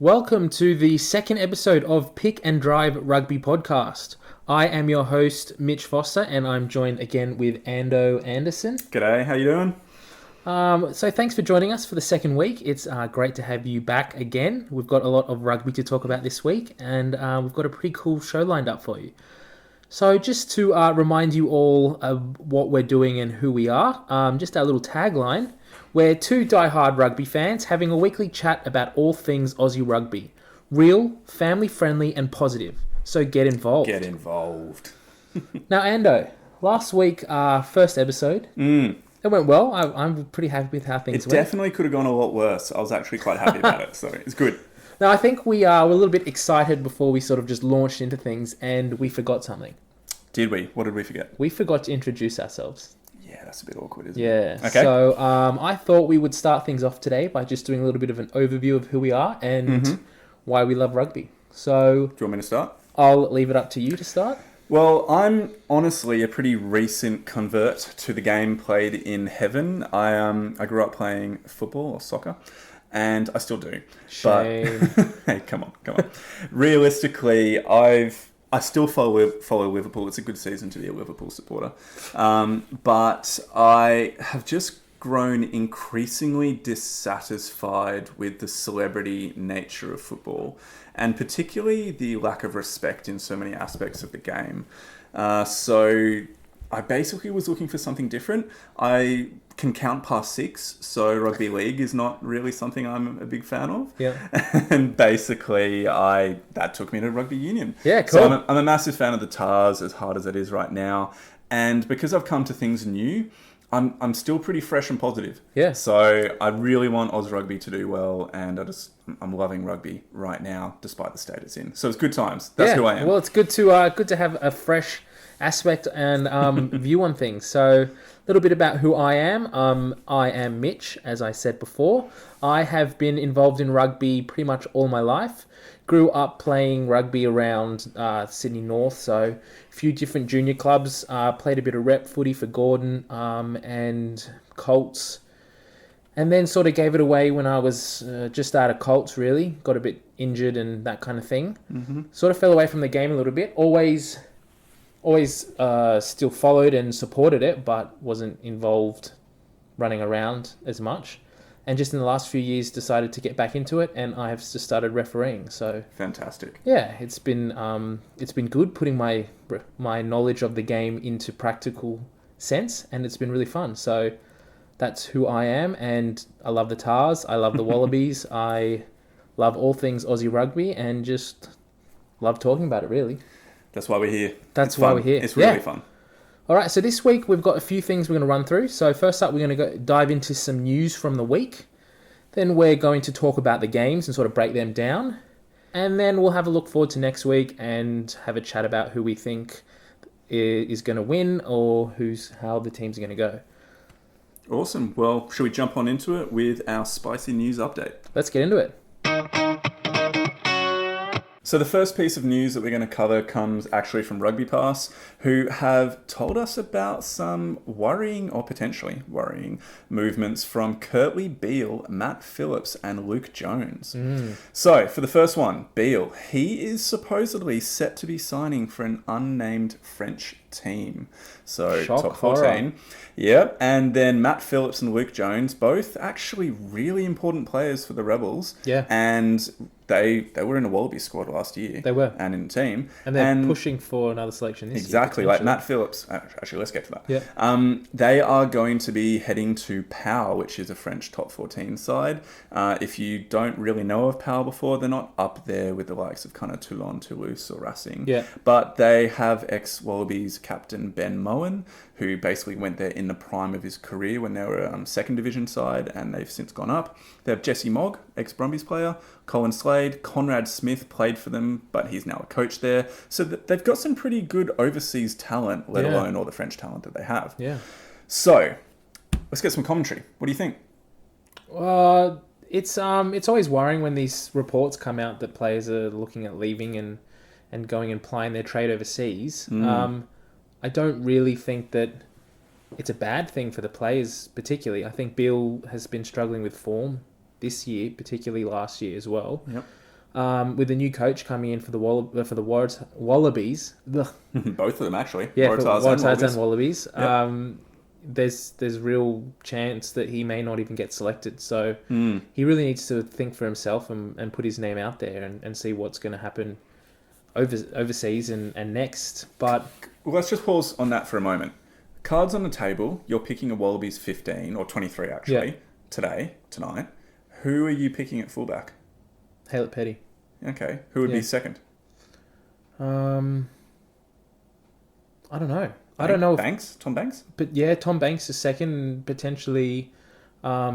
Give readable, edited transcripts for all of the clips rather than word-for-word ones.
Welcome to the second episode of Pick and Drive Rugby Podcast. I am your host, Mitch Foster, and I'm joined again with Ando Anderson. G'day, how you doing? So thanks for joining us for the second week. It's great to have you back again. We've got a lot of rugby to talk about this week, and we've got a pretty cool show lined up for you. So just to remind you all of what we're doing and who we are, just our little tagline. We're two die-hard rugby fans having a weekly chat about all things Aussie rugby. Real, family-friendly and positive. So get involved. Get involved. Now, Ando, last week, first episode, it went well. I'm pretty happy with how things went. It definitely could have gone a lot worse. I was actually quite happy about it, so it's good. Now, I think we were a little bit excited before we sort of just launched into things, and we forgot something. Did we? What did we forget? We forgot to introduce ourselves. Yeah, that's a bit awkward, isn't it? Yeah. Okay. So I thought we would start things off today by just doing a little bit of an overview of who we are and why we love rugby. So Do you want me to start? I'll leave it up to you to start. Well, I'm honestly a pretty recent convert to the game played in heaven. I grew up playing football or soccer, and I still do. Shame. But hey, come on. Realistically, I still follow Liverpool. It's a good season to be a Liverpool supporter. But I have just grown increasingly dissatisfied with the celebrity nature of football, and particularly the lack of respect in so many aspects of the game. So I basically was looking for something different. I can count past 6, so rugby league is not really something I'm a big fan of. Yeah. And basically, that took me to rugby union. Yeah, cool. So I'm a massive fan of the Tars, as hard as it is right now. And because I've come to things new, I'm still pretty fresh and positive. Yeah. So I really want Oz Rugby to do well, and I'm loving rugby right now, despite the state it's in. So it's good times. That's who I am. Well, it's good to have a fresh aspect and view on things. So a little bit about who I am. I am Mitch, as I said before. I have been involved in rugby pretty much all my life. Grew up playing rugby around Sydney North, so a few different junior clubs. Played a bit of rep footy for Gordon and Colts. And then sort of gave it away when I was just out of Colts, really. Got a bit injured and that kind of thing. Mm-hmm. Sort of fell away from the game a little bit. Always still followed and supported it, but wasn't involved running around as much. And just in the last few years decided to get back into it, and I have just started refereeing. So fantastic. Yeah, it's been good putting my knowledge of the game into practical sense, and it's been really fun. So that's who I am, and I love the Tars, I love the Wallabies, I love all things Aussie rugby, and just love talking about it, really. That's why we're here. That's why we're here. It's really fun. All right, so this week we've got a few things we're going to run through. So first up, we're going to dive into some news from the week. Then we're going to talk about the games and sort of break them down. And then we'll have a look forward to next week and have a chat about who we think is going to win or how the teams are going to go. Awesome. Well, should we jump on into it with our spicy news update? Let's get into it. So the first piece of news that we're going to cover comes actually from Rugby Pass, who have told us about some worrying or potentially worrying movements from Kurtley Beale, Matt Phillips and Luke Jones. So for the first one, Beale, he is supposedly set to be signing for an unnamed French team. So Shock top 14. horror. Yep. And then Matt Phillips and Luke Jones, both actually really important players for the Rebels. Yeah. And they were in a Wallaby squad last year. They were. And in the team. And they're pushing for another selection this year. Exactly. Like Matt Phillips. Actually, let's get to that. Yeah. They are going to be heading to Pau, which is a French top 14 side. If you don't really know of Pau before, they're not up there with the likes of kind of Toulon, Toulouse or Racing. Yeah. But they have ex-Wallabies captain Ben Moen, who basically went there in the prime of his career when they were a second division side, and they've since gone up. They have Jesse Mogg, ex-Brumbies player, Colin Slade, Conrad Smith played for them, but he's now a coach there. So they've got some pretty good overseas talent, let alone all the French talent that they have. Yeah. So let's get some commentary. What do you think? It's always worrying when these reports come out that players are looking at leaving and going and plying their trade overseas. I don't really think that it's a bad thing for the players particularly. I think Beale has been struggling with form this year, particularly last year as well. Yep. with the new coach coming in for the Wallabies. Ugh. Both of them, actually. Yeah, for Waratahs and Wallabies. Yep. There's real chance that he may not even get selected. So he really needs to think for himself and put his name out there and see what's going to happen overseas and next. But Well, let's just pause on that for a moment. Cards on the table. You're picking a Wallabies 15 or 23 actually tonight. Who are you picking at fullback? Haylett Petty. Okay. Who would be second? I don't know. I don't know. Banks? Tom Banks? But yeah, Tom Banks is second, potentially. I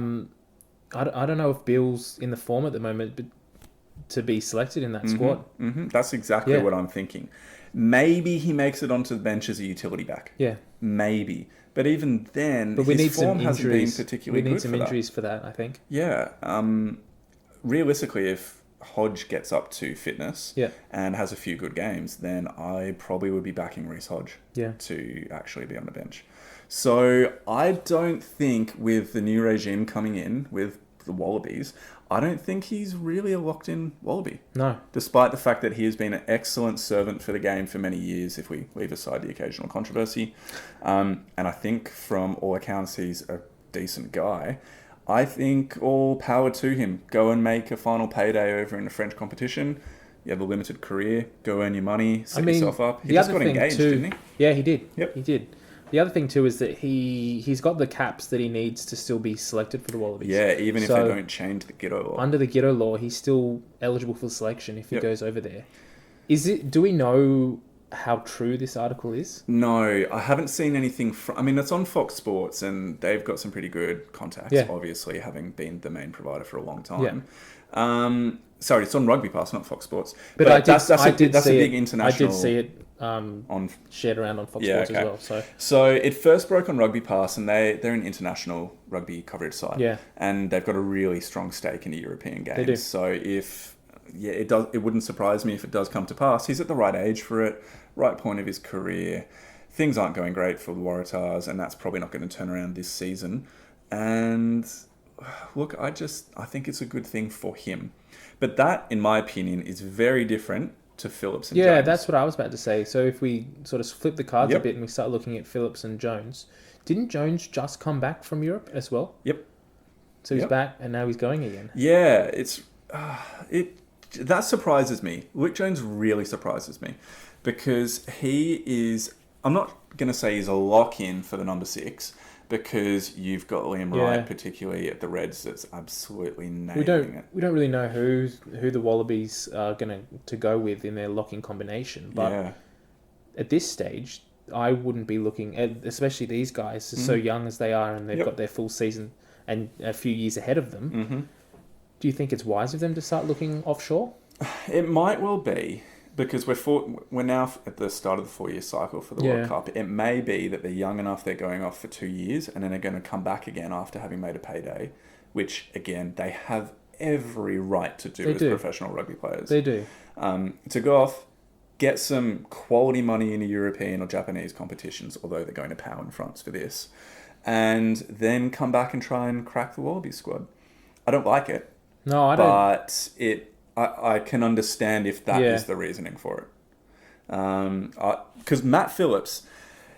don't know if Bill's in the form at the moment, but to be selected in that squad. Mm-hmm. That's exactly what I'm thinking. Maybe he makes it onto the bench as a utility back. Yeah. Maybe. But even then, but we his need form some hasn't injuries. been particularly good. We need some injuries for that, I think. Yeah. Realistically, if Hodge gets up to fitness and has a few good games, then I probably would be backing Reece Hodge to actually be on the bench. So I don't think with the new regime coming in with the Wallabies, I don't think he's really a locked-in Wallaby. No. Despite the fact that he has been an excellent servant for the game for many years, if we leave aside the occasional controversy. And I think from all accounts, he's a decent guy. I think all power to him. Go and make a final payday over in the French competition. You have a limited career. Go earn your money. Set yourself up. He just got engaged, didn't he? Yeah, he did. Yep. He did. The other thing too is that he's got the caps that he needs to still be selected for the Wallabies. Yeah, even if they don't change the Guiteau law. Under the Guiteau law, he's still eligible for selection if he goes over there. Do we know how true this article is? No, I haven't seen anything I mean, it's on Fox Sports and they've got some pretty good contacts, obviously, having been the main provider for a long time. Sorry, it's on Rugby Pass, not Fox Sports. But that's a big international... I did see it shared around on Fox Sports as well. So it first broke on Rugby Pass, and they're an international rugby coverage site. Yeah. And they've got a really strong stake in the European games. They do. So it wouldn't surprise me if it does come to pass. He's at the right age for it, right point of his career. Things aren't going great for the Waratahs, and that's probably not going to turn around this season. And look, I think it's a good thing for him. But that, in my opinion, is very different to Phillips and Jones. Yeah, that's what I was about to say. So if we sort of flip the cards a bit and we start looking at Phillips and Jones, didn't Jones just come back from Europe as well? Yep. So he's back and now he's going again. Yeah, that surprises me. Luke Jones really surprises me because he is... I'm not going to say he's a lock-in for the number 6 because you've got Liam Wright, particularly at the Reds, that's absolutely nailing it. We don't really know who the Wallabies are going to go with in their locking combination. But at this stage, I wouldn't be looking at, especially these guys, so young as they are, and they've got their full season and a few years ahead of them. Mm-hmm. Do you think it's wise of them to start looking offshore? It might well be. Because we're now at the start of the 4-year cycle for the World Cup. It may be that they're young enough, they're going off for 2 years, and then they're going to come back again after having made a payday, which, again, they have every right to do as professional rugby players. They do. To go off, get some quality money in the European or Japanese competitions, although they're going to power in France for this, and then come back and try and crack the Wallabies squad. I don't like it. No, I don't. But I can understand if that is the reasoning for it. Because Matt Phillips,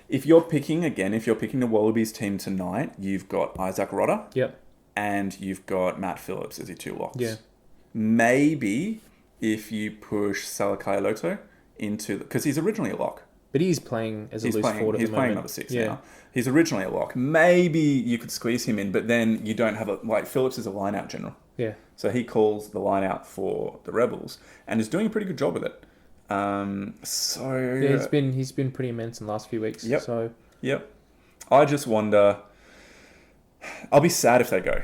if you're picking the Wallabies team tonight, you've got Isaac Rodder. Yep. And you've got Matt Phillips as your 2 locks. Yeah. Maybe if you push Salakai Loto into... Because he's originally a lock. But he's playing as a loose forward at the moment. He's playing number 6 now. He's originally a lock. Maybe you could squeeze him in, but then you don't have Phillips is a line-out general. Yeah. So he calls the line out for the Rebels and is doing a pretty good job with it. He's been pretty immense in the last few weeks. Yep. I just wonder. I'll be sad if they go.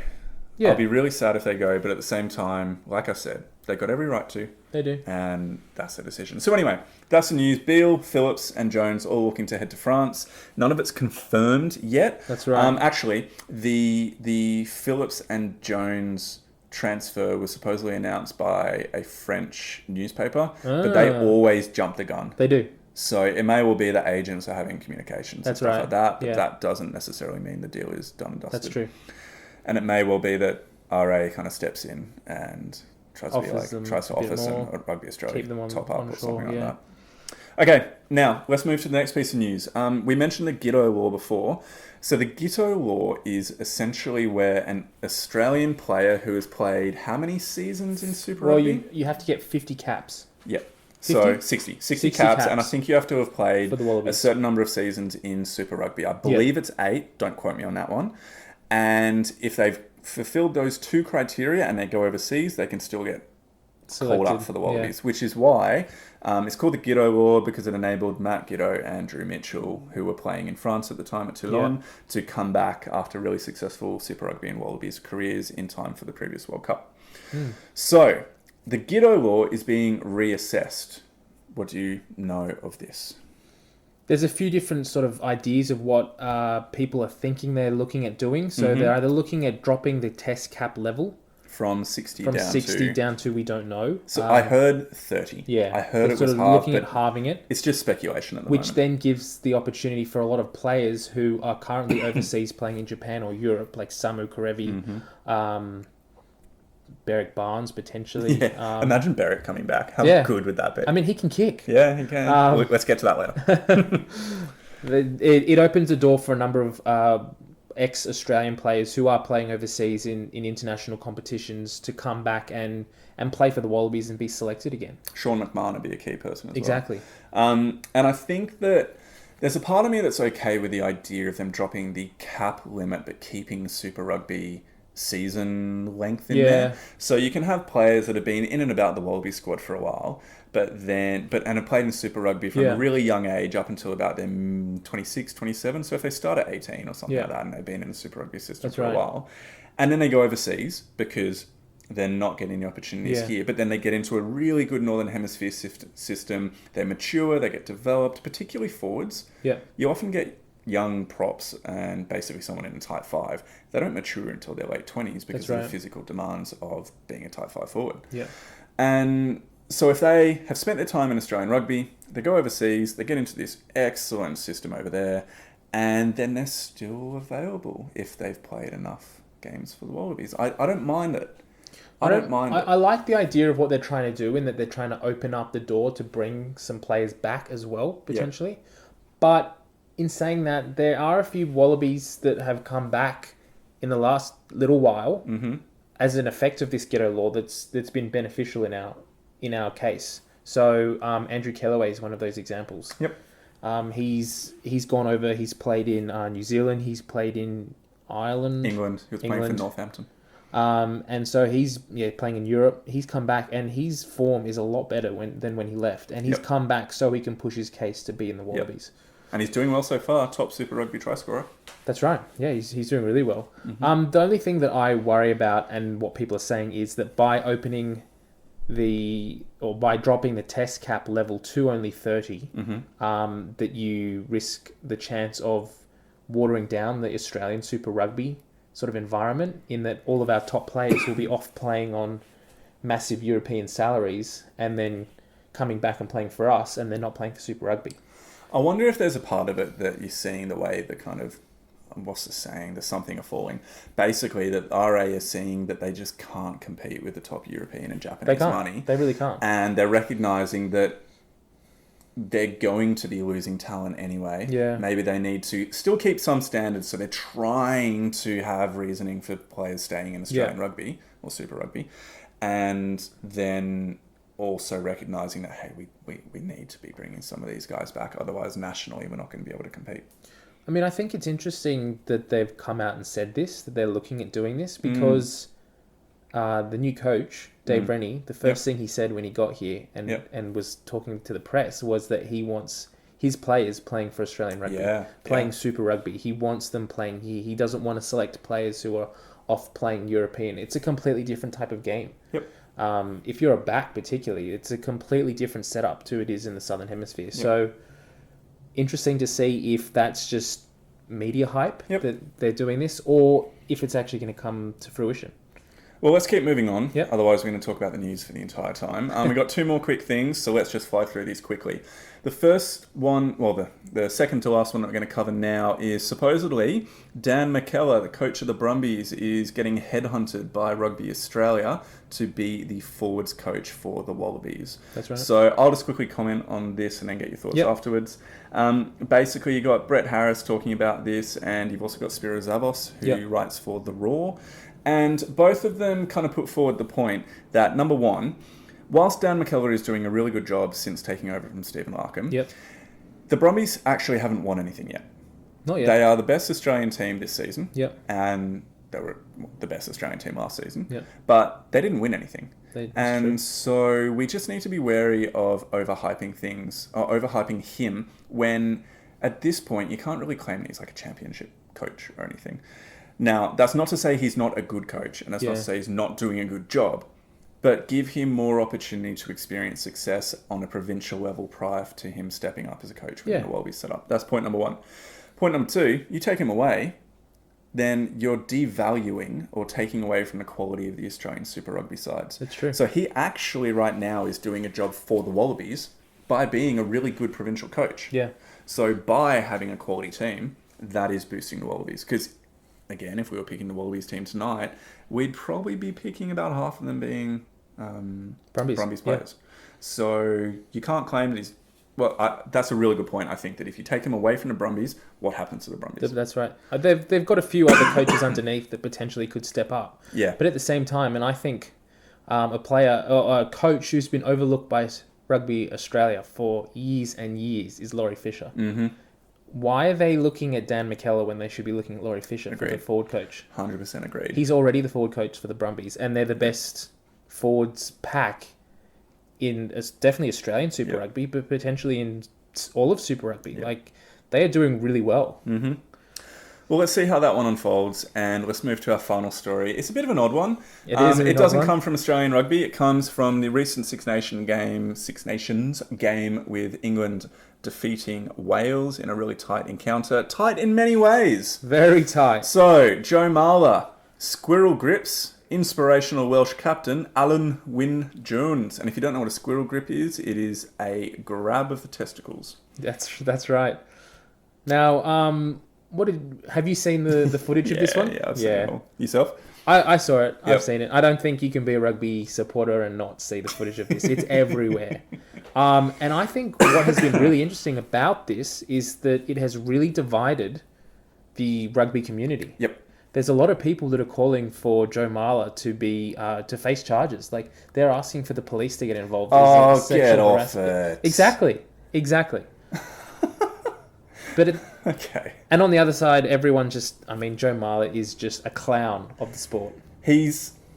Yeah. I'll be really sad if they go, but at the same time, like I said, they've got every right to. They do. And that's their decision. So anyway, that's the news. Beale, Phillips and Jones all looking to head to France. None of it's confirmed yet. That's right. Actually, the Phillips and Jones transfer was supposedly announced by a French newspaper, but they always jump the gun. They do. So it may well be that agents are having communications and stuff like that, but Yeah. that doesn't necessarily mean the deal is done and dusted. That's true. And it may well be that RA kind of steps in and tries to offer some Rugby Australia keep them on, top up on or shore, something like that. Okay, now let's move to the next piece of news. We mentioned the Guiteau War before. So the Guiteau War is essentially where an Australian player who has played how many seasons in Super Rugby? You have to get 50 caps. Yep. 50? So 60 caps, and I think you have to have played for the Wallabies. A certain number of seasons in Super Rugby. I believe it's 8. Don't quote me on that one. And if they've fulfilled those 2 criteria and they go overseas, they can still get called up for the Wallabies, which is why it's called the Guiteau War, because it enabled Matt Guiteau and Drew Mitchell, who were playing in France at the time at Toulon, to come back after really successful Super Rugby and Wallabies careers in time for the previous World Cup. So the Guiteau Law is being reassessed. What do you know of this? There's a few different sort of ideas of what people are thinking they're looking at doing. So they're either looking at dropping the test cap level from 60 down to we don't know. So I heard 30. Yeah, I heard it sort was of halved, looking at halving it. It's just speculation at the moment. moment. Which then gives the opportunity for a lot of players who are currently overseas playing in Japan or Europe, like Samu Karevi, Beric Barnes potentially. Yeah. Imagine Beric coming back. How good would that be? I mean, he can kick. Yeah, he can. Let's get to that later. It opens the door for a number of ex-Australian players who are playing overseas in international competitions to come back and play for the Wallabies and be selected again. Sean McMahon would be a key person as well. And I think that there's a part of me that's okay with the idea of them dropping the cap limit but keeping Super Rugby season length in there. So you can have players that have been in and about the Wallaby squad for a while, and have played in Super Rugby from a really young age up until about their 26, 27. So if they start at 18 or something like that and they've been in the Super Rugby system for a while, and then they go overseas because they're not getting the opportunities here, but then they get into a really good Northern Hemisphere system, they mature, they get developed, particularly forwards. You often get young props and basically someone in a tight 5, they don't mature until their late 20s because of the physical demands of being a tight 5 forward. And so if they have spent their time in Australian rugby, they go overseas, they get into this excellent system over there, and then they're still available if they've played enough games for the Wallabies. I don't mind it. I like the idea of what they're trying to do, in that they're trying to open up the door to bring some players back as well, potentially. But in saying that, there are a few Wallabies that have come back in the last little while as an effect of this Guiteau Law that's been beneficial in our case. So Andrew Calloway is one of those examples. He's gone over. He's played in New Zealand. He's played in Ireland, England. He was playing for Northampton. And so he's playing in Europe. He's come back, and his form is a lot better than when he left. And he's come back so he can push his case to be in the Wallabies. And he's doing well so far. Top Super Rugby try scorer. That's right. Yeah, he's doing really well. The only thing that I worry about, and what people are saying, is that by by dropping the test cap level to only 30, that you risk the chance of watering down the Australian Super Rugby sort of environment, in that all of our top players will be off playing on massive European salaries and then coming back and playing for us, and they're not playing for Super Rugby. I wonder if there's a part of it that you're seeing the way the kind of, what's the saying, the something are falling. Basically, that RA is seeing that they just can't compete with the top European and Japanese money. They really can't. And they're recognising that they're going to be losing talent anyway. Maybe they need to still keep some standards, so they're trying to have reasoning for players staying in Australian rugby or Super Rugby. And then also recognising that, hey, we need to be bringing some of these guys back, otherwise nationally we're not going to be able to compete. I mean, I think it's interesting that they've come out and said this, that they're looking at doing this, because the new coach, Dave Rennie, the first thing he said when he got here and was talking to the press was that he wants his players playing for Australian rugby, playing Super Rugby. He wants them playing here. He doesn't want to select players who are off playing European. It's a completely different type of game. If you're a back particularly, it's a completely different setup to it is in the Southern Hemisphere. So interesting to see if that's just media hype that they're doing this, or if it's actually going to come to fruition. Well, let's keep moving on. Yep. Otherwise, we're going to talk about the news for the entire time. We've got two more quick things, so let's just fly through these quickly. The first one, well, the second to last one that we're going to cover now is supposedly Dan McKellar, the coach of the Brumbies, is getting headhunted by Rugby Australia to be the forwards coach for the Wallabies. That's right. So I'll just quickly comment on this and then get your thoughts afterwards. Basically, you got Brett Harris talking about this, and you've also got Spiro Zavos, who writes for The Raw. And both of them kind of put forward the point that, number one, whilst Dan McKellar is doing a really good job since taking over from Stephen Larkham, the Brumbies actually haven't won anything yet. Not yet. They are the best Australian team this season. And they were the best Australian team last season. Yep. But they didn't win anything. True. So we just need to be wary of overhyping things, or overhyping him, when at this point you can't really claim that he's like a championship coach or anything. Now, that's not to say he's not a good coach, and that's not to say he's not doing a good job, but give him more opportunity to experience success on a provincial level prior to him stepping up as a coach when the Wallabies set up. That's point number one. Point number two, you take him away, then you're devaluing or taking away from the quality of the Australian Super Rugby sides. That's true. So he actually right now is doing a job for the Wallabies by being a really good provincial coach. Yeah. So by having a quality team, that is boosting the Wallabies. Because, again, if we were picking the Wallabies team tonight, we'd probably be picking about half of them being Brumbies players. So you can't claim that he's... Well, that's a really good point. I think that if you take him away from the Brumbies, what happens to the Brumbies? That's right. They've got a few other coaches underneath that potentially could step up. Yeah. But at the same time, and I think a player or a coach who's been overlooked by Rugby Australia for years and years is Laurie Fisher. Mm-hmm. Why are they looking at Dan McKellar when they should be looking at Laurie Fisher for the forward coach? 100% agreed. He's already the forward coach for the Brumbies, and they're the best forwards pack in definitely Australian Super Rugby, but potentially in all of Super Rugby. Like, they are doing really well. Mm-hmm. Well, let's see how that one unfolds, and let's move to our final story. It's a bit of an odd one. It doesn't come from Australian Rugby. It comes from the recent Six Nations game with England defeating Wales in a really tight encounter. Tight in many ways. Very tight. So, Joe Marler, squirrel grips, inspirational Welsh captain, Alan Wynne Jones. And if you don't know what a squirrel grip is, it is a grab of the testicles. That's right. Now, have you seen the footage of this one? Yeah, I've seen it all. Yourself? I saw it. Yep. I've seen it. I don't think you can be a rugby supporter and not see the footage of this. It's everywhere. And I think what has been really interesting about this is that it has really divided the rugby community. Yep. There's a lot of people that are calling for Joe Marler to be to face charges. Like, they're asking for the police to get involved. Get off it. Exactly. But okay. And on the other side, everyone Joe Marler is just a clown of the sport. He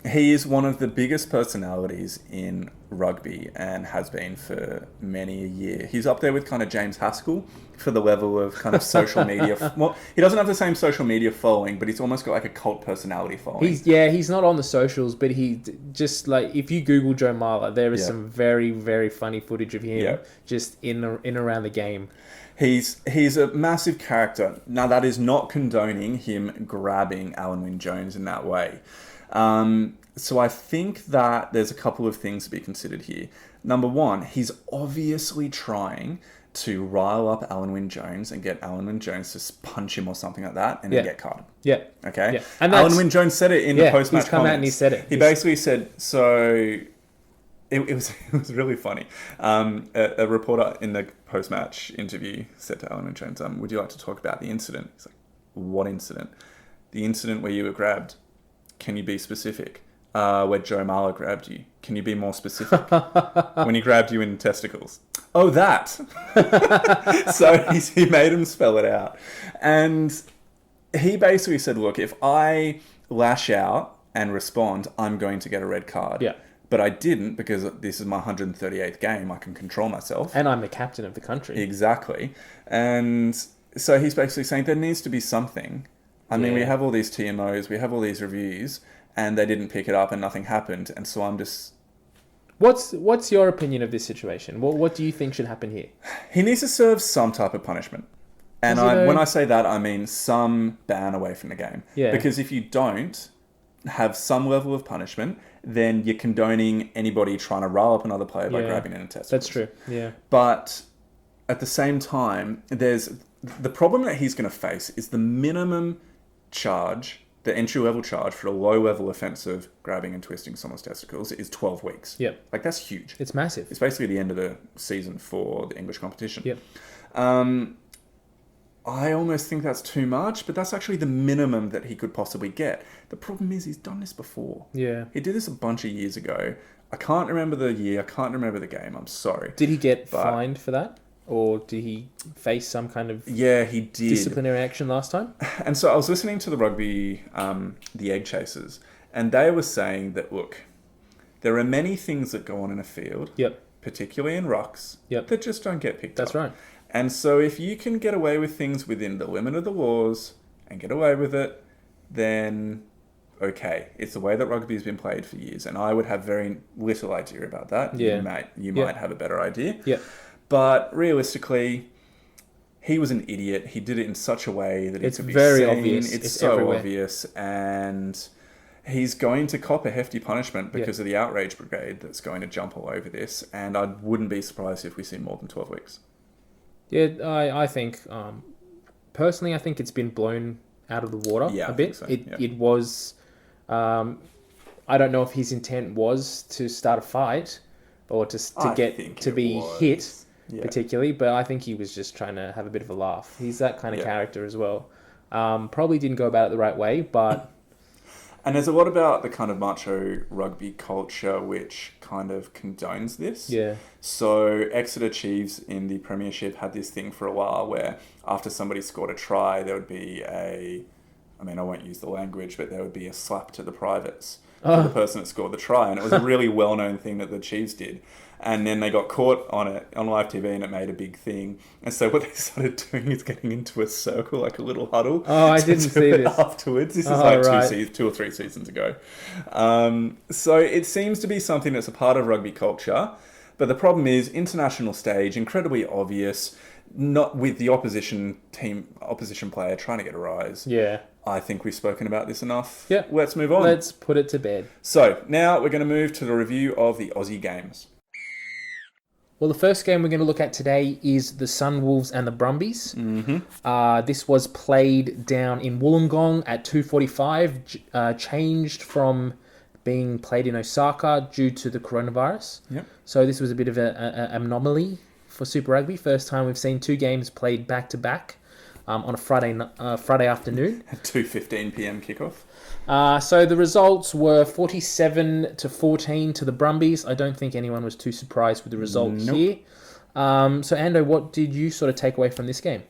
is one of the biggest personalities in rugby and has been for many a year. He's up there with kind of James Haskell for the level of kind of social media. Well, he doesn't have the same social media following, but he's almost got like a cult personality following. He's not on the socials, but he just, like, if you Google Joe Marler, there is some very, very funny footage of him just in around the game. He's a massive character. Now, that is not condoning him grabbing Alan Wynne Jones in that way. So I think that there's a couple of things to be considered here. Number one, he's obviously trying to rile up Alan Wynne Jones and get Alan Wynne Jones to punch him or something like that and then get carded. Yeah. Okay? Yeah. And Alan Wynne Jones said it in the post-match he's come comments. out and he said it. He basically said, so... It was really funny. A reporter in the post-match interview said to Alan Wynne Jones, would you like to talk about the incident? He's like, what incident? The incident where you were grabbed. Can you be specific? Where Joe Marler grabbed you. Can you be more specific? When he grabbed you in the testicles. Oh, that. So he made him spell it out. And he basically said, look, if I lash out and respond, I'm going to get a red card. Yeah. But I didn't, because this is my 138th game. I can control myself. And I'm the captain of the country. Exactly. And so he's basically saying there needs to be something. I mean, we have all these TMOs, we have all these reviews, and they didn't pick it up and nothing happened. And so I'm just... What's your opinion of this situation? What do you think should happen here? He needs to serve some type of punishment. And when I say that, I mean some ban away from the game. Yeah. Because if you don't... have some level of punishment, then you're condoning anybody trying to rile up another player by Yeah. grabbing an testicles. That's true. Yeah. But at the same time, there's the problem that he's going to face is the minimum charge, the entry-level charge for a low-level offence of grabbing and twisting someone's testicles is 12 weeks. Yep. Like, that's huge. It's massive. It's basically the end of the season for the English competition. Yep. I almost think that's too much, but that's actually the minimum that he could possibly get. The problem is he's done this before. Yeah. He did this a bunch of years ago. I can't remember the year. I can't remember the game. I'm sorry. Did he get fined for that? Or did he face some kind of Yeah, he did. disciplinary action last time? And so I was listening to the rugby, the Egg Chasers, and they were saying that, look, there are many things that go on in a field, Yep. particularly in rucks, Yep. that just don't get picked up. That's right. And so if you can get away with things within the limit of the laws and get away with it, then okay. It's the way that rugby has been played for years. And I would have very little idea about that. Yeah. You might have a better idea. Yeah. But realistically, he was an idiot. He did it in such a way that It's it could be very seen. obvious. It's It's so everywhere. obvious. And he's going to cop a hefty punishment because of the outrage brigade that's going to jump all over this. And I wouldn't be surprised if we see more than 12 weeks. Yeah, I think, personally, I think it's been blown out of the water Yeah, a I bit. think so. It was, I don't know if his intent was to start a fight or to be hit particularly, but I think he was just trying to have a bit of a laugh. He's that kind of character as well. Probably didn't go about it the right way, but... And there's a lot about the kind of macho rugby culture which kind of condones this. Yeah. So Exeter Chiefs in the Premiership had this thing for a while where after somebody scored a try, there would be I won't use the language, but there would be a slap to the privates for the person that scored the try. And it was a really well-known thing that the Chiefs did. And then they got caught on it on live TV and it made a big thing. And so what they started doing is getting into a circle, like a little huddle. Oh, I didn't see this. Afterwards. This is two or three seasons ago. So it seems to be something that's a part of rugby culture. But the problem is international stage, incredibly obvious, not with the opposition player trying to get a rise. Yeah. I think we've spoken about this enough. Yeah. Let's move on. Let's put it to bed. So now we're going to move to the review of the Aussie games. Well, the first game we're going to look at today is the Sunwolves and the Brumbies. Mm-hmm. This was played down in Wollongong at 2:45, changed from being played in Osaka due to the coronavirus. Yep. So this was a bit of an anomaly for Super Rugby. First time we've seen two games played back-to-back on a Friday afternoon. At 2:15 p.m. kickoff. So the results were 47-14 to the Brumbies. I don't think anyone was too surprised with the result here. So Ando, what did you sort of take away from this game?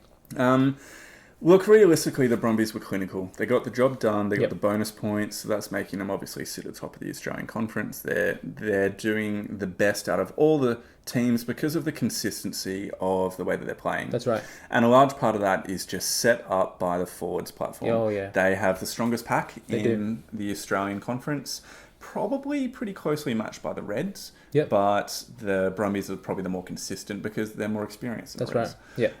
Look, realistically, the Brumbies were clinical. They got the job done. They got the bonus points. So that's making them obviously sit at the top of the Australian Conference. They're doing the best out of all the teams because of the consistency of the way that they're playing. That's right. And a large part of that is just set up by the forwards platform. Oh, yeah. They have the strongest pack in the Australian Conference. Probably pretty closely matched by the Reds. Yep. But the Brumbies are probably the more consistent because they're more experienced. That's right. Yeah.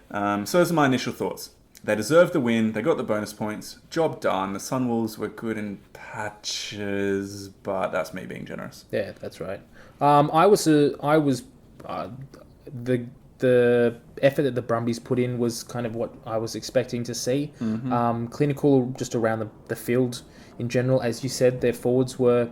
So those are my initial thoughts. They deserved the win. They got the bonus points. Job done. The Sunwolves were good in patches, but that's me being generous. Yeah, that's right. The effort that the Brumbies put in was kind of what I was expecting to see. Mm-hmm. Clinical just around the field in general. As you said, their forwards were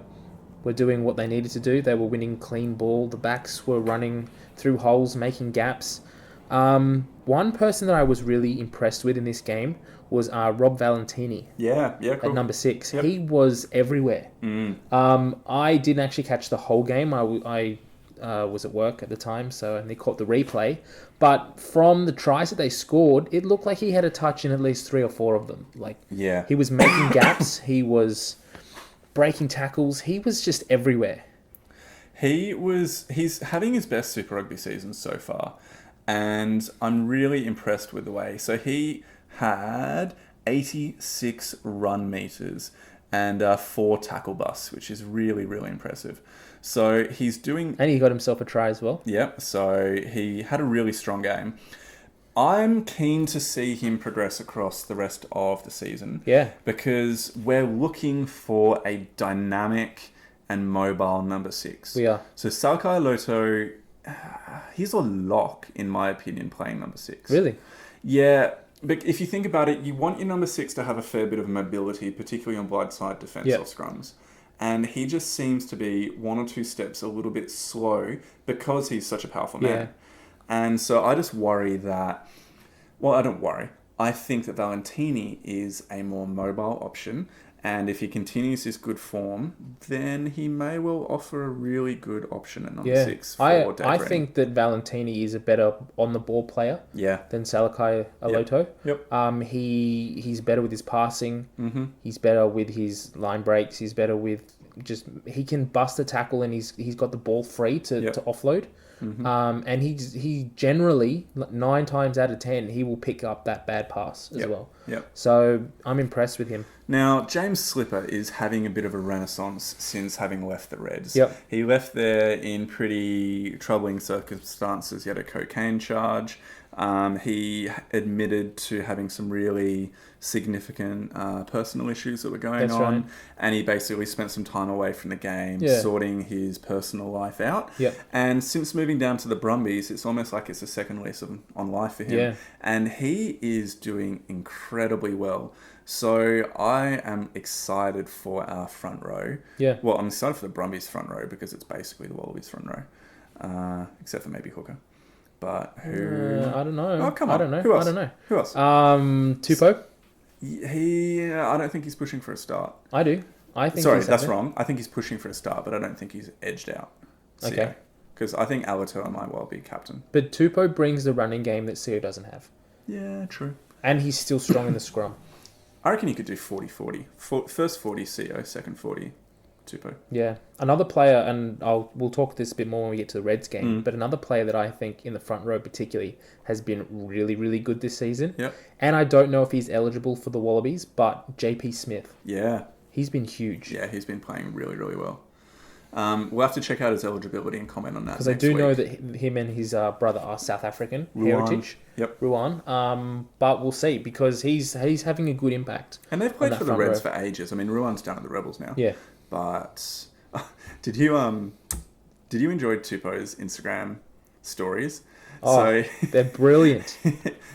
doing what they needed to do. They were winning clean ball. The backs were running through holes, making gaps. One person that I was really impressed with in this game was Rob Valentini. Yeah, cool. At number 6. Yep. He was everywhere. I didn't actually catch the whole game. I was at work at the time, and they caught the replay. But from the tries that they scored, it looked like he had a touch in at least 3 or 4 of them. He was making gaps. He was breaking tackles. He was just everywhere. He's having his best Super Rugby season so far. And I'm really impressed with the way. So he had 86 run meters and 4 tackle busts, which is really, really impressive. So he's doing... And he got himself a try as well. Yep. So he had a really strong game. I'm keen to see him progress across the rest of the season. Yeah. Because we're looking for a dynamic and mobile number 6. We are. So Salkai Loto, he's a lock, in my opinion, playing number 6. Really? Yeah. But if you think about it, you want your number 6 to have a fair bit of mobility, particularly on blind side defence off scrums. And he just seems to be 1 or 2 steps a little bit slow because he's such a powerful man. Yeah. And so I just worry that... Well, I don't worry. I think that Valentini is a more mobile option. And if he continues his good form, then he may well offer a really good option at number 6 for I think that Valentini is a better on-the-ball player than Salakai Aloto. Yep. He's better with his passing. Mm-hmm. He's better with his line breaks. He's better with he can bust a tackle, and he's got the ball free to offload. Mm-hmm. And he generally 9 times out of 10 he will pick up that bad pass as well. Yep. So I'm impressed with him. Now James Slipper is having a bit of a renaissance since having left the Reds. Yep. He left there in pretty troubling circumstances. He had a cocaine charge. He admitted to having some really significant personal issues that were going on. Right. And he basically spent some time away from the game, sorting his personal life out. Yep. And since moving down to the Brumbies, it's almost like it's a second lease on life for him. Yeah. And he is doing incredibly well. So I am excited for our front row. Yeah. Well, I'm excited for the Brumbies front row because it's basically the Wallabies front row, except for maybe Hooker. But who? I don't know. Oh, come on. I don't know. Who else? I don't know. Who else? Tupo. I don't think he's pushing for a start. I do. I think. Sorry, that's wrong. I think he's pushing for a start, but I don't think he's edged out. Okay. Because I think Alatoa might well be captain. But Tupo brings the running game that CO doesn't have. Yeah, true. And he's still strong in the scrum. I reckon he could do 40-40. First 40 CO, second 40 Tupo. Yeah. Another player, and we'll talk this a bit more when we get to the Reds game, but another player that I think in the front row particularly has been really, really good this season. Yep. And I don't know if he's eligible for the Wallabies, but JP Smith. Yeah. He's been huge. Yeah, he's been playing really, really well. We'll have to check out his eligibility and comment on that. Because I do know that him and his brother are South African heritage. Yep. Ruan. But we'll see, because he's having a good impact. And they've played for the Reds for ages. I mean, Ruan's down at the Rebels now. Yeah. But did you enjoy Tupo's Instagram stories? Oh, they're brilliant.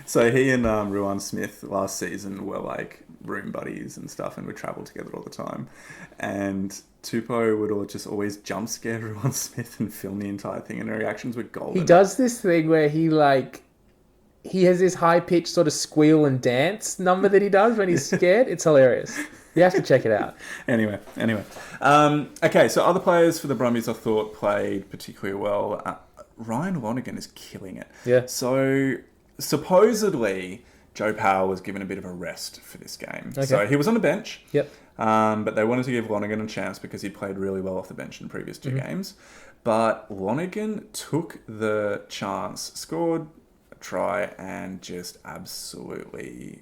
So he and Ruan Smith last season were like room buddies and stuff, and would travel together all the time. And Tupou would just always jump scare Ruan Smith and film the entire thing, and their reactions were golden. He does this thing where he has this high-pitched sort of squeal and dance number that he does when he's scared. It's hilarious. You have to check it out. Anyway. Okay, so other players for the Brumbies I thought played particularly well. Ryan Lonergan is killing it. Yeah. So supposedly Joe Powell was given a bit of a rest for this game. Okay. So he was on the bench. Yep. But they wanted to give Lonergan a chance because he played really well off the bench in the previous 2 games. But Lonergan took the chance, scored a try, and just absolutely...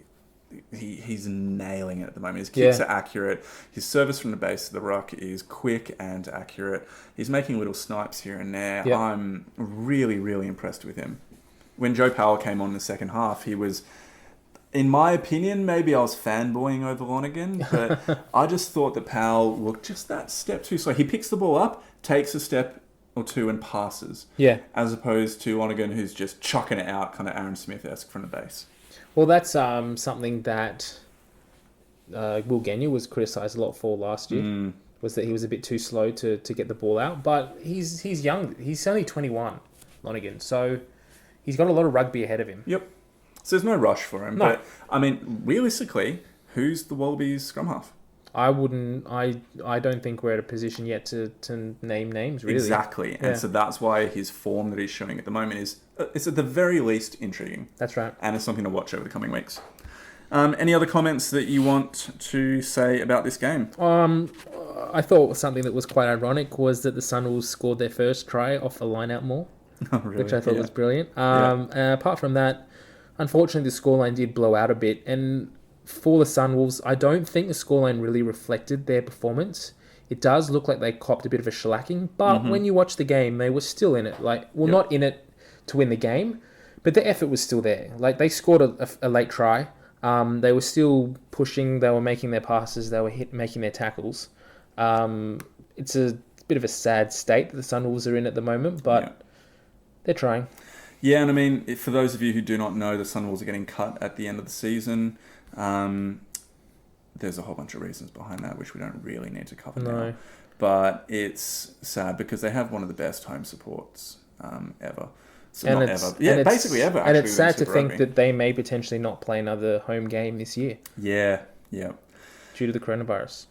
He's nailing it at the moment. His kicks are accurate. His service from the base of the ruck is quick and accurate. He's making little snipes here and there. Yep. I'm really, really impressed with him. When Joe Powell came on in the second half, he was... In my opinion, maybe I was fanboying over Lonergan, but I just thought that Powell looked just that step too slow. He picks the ball up, takes a step or two and passes. Yeah. As opposed to Lonergan, who's just chucking it out, kind of Aaron Smith-esque from the base. Well, that's something that Will Genia was criticised a lot for last year, was that he was a bit too slow to get the ball out. But he's young. He's only 21, Lonergan. So he's got a lot of rugby ahead of him. Yep. So there's no rush for him. No. But, I mean, realistically, who's the Wallabies scrum half? I don't think we're at a position yet to name names, really. Exactly. And so that's why his form that he's showing at the moment is at the very least intriguing. That's right. And it's something to watch over the coming weeks. Any other comments that you want to say about this game? I thought something that was quite ironic was that the Sunwolves scored their first try off a line-out maul, Really? which I thought was brilliant. Apart from that, unfortunately, the scoreline did blow out a bit. And for the Sunwolves, I don't think the scoreline really reflected their performance. It does look like they copped a bit of a shellacking, but when you watch the game, they were still in it. Not in it to win the game, But the effort was still there. Like, they scored a late try. They were still pushing. They were making their passes. They were making their tackles. It's a bit of a sad state that the Sunwolves are in at the moment, but they're trying. Yeah, and I mean, for those of you who do not know, the Sunwolves are getting cut at the end of the season. There's a whole bunch of reasons behind that, which we don't really need to cover now. But it's sad because they have one of the best home supports ever. So And not it's- ever. Yeah, and it's- basically ever, And actually, it's sad within to Super think Rugby. that they may potentially not play another home game this year Yeah. due to the coronavirus.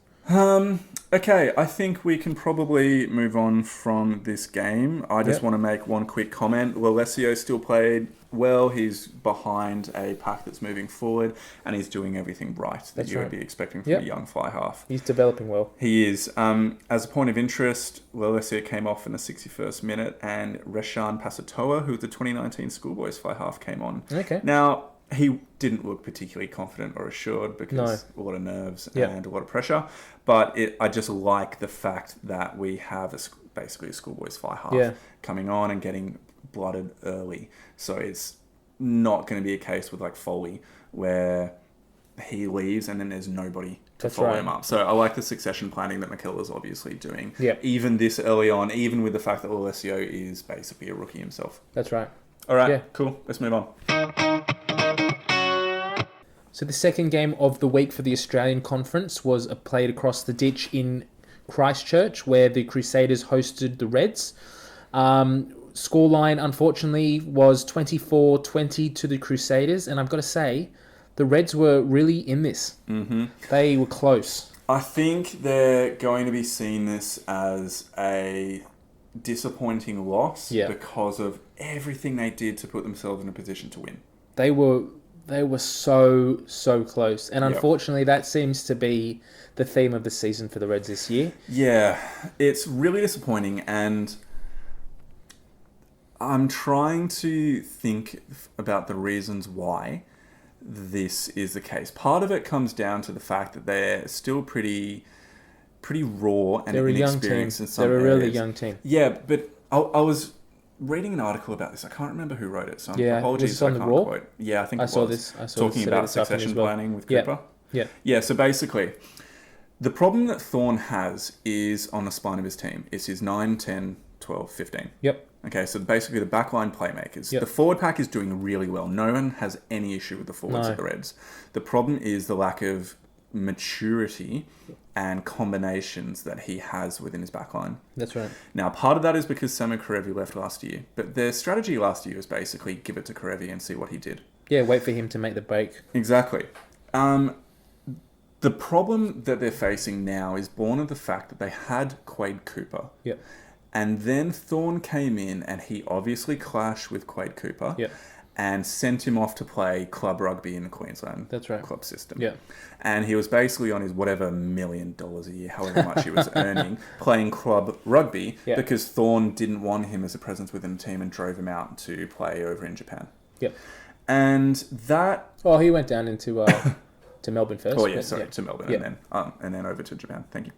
Okay, I think we can probably move on from this game. I just want to make one quick comment. Lalesio still played well. He's behind a pack that's moving forward, and he's doing everything right that you would be expecting from a young fly half. He's developing well. He is. As a point of interest, Lalesio came off in the 61st minute, and Reshan Pasatoa, who was the 2019 Schoolboys fly half, came on. Okay. Now, he didn't look particularly confident or assured because a lot of nerves and a lot of pressure. But I just like the fact that we have basically a Schoolboys fly half coming on and getting blooded early. So it's not going to be a case with like Foley where he leaves and then there's nobody to follow him up. So I like the succession planning that Mikel's obviously doing. Even this early on, even with the fact that Lalesio is basically a rookie himself. That's right. All right, cool. Let's move on. So the second game of the week for the Australian Conference was played across the ditch in Christchurch, where the Crusaders hosted the Reds. Scoreline, unfortunately, was 24-20 to the Crusaders, and I've got to say, the Reds were really in this. Mm-hmm. They were close. I think they're going to be seeing this as a disappointing loss because of everything they did to put themselves in a position to win. They were so close. And unfortunately, that seems to be the theme of the season for the Reds this year. Yeah, it's really disappointing. And I'm trying to think about the reasons why this is the case. Part of it comes down to the fact that they're still pretty raw and inexperienced in some areas. They're a really young team. Yeah, but I was reading an article about this. I can't remember who wrote it, so apologies if I can't quote. Yeah, I think I saw this. Talking about succession planning with Cooper. Yeah, so basically, the problem that Thorne has is on the spine of his team. It's his 9, 10, 12, 15. Yep. Okay, so basically the backline playmakers. The forward pack is doing really well. No one has any issue with the forwards of the Reds. The problem is the lack of maturity and combinations that he has within his backline. That's right. Now, part of that is because Samu Karevi left last year, but their strategy last year was basically give it to Karevi and see what he did. Yeah, wait for him to make the break. Exactly. The problem that they're facing now is born of the fact that they had Quade Cooper. Yep. And then Thorne came in and he obviously clashed with Quade Cooper. Yep. And sent him off to play club rugby in the Queensland club system. Yeah. And he was basically on his whatever $1 million a year, however much he was earning, playing club rugby because Thorne didn't want him as a presence within the team and drove him out to play over in Japan. Yep. And that... Well, he went down into to Melbourne first. To Melbourne and then over to Japan. Thank you.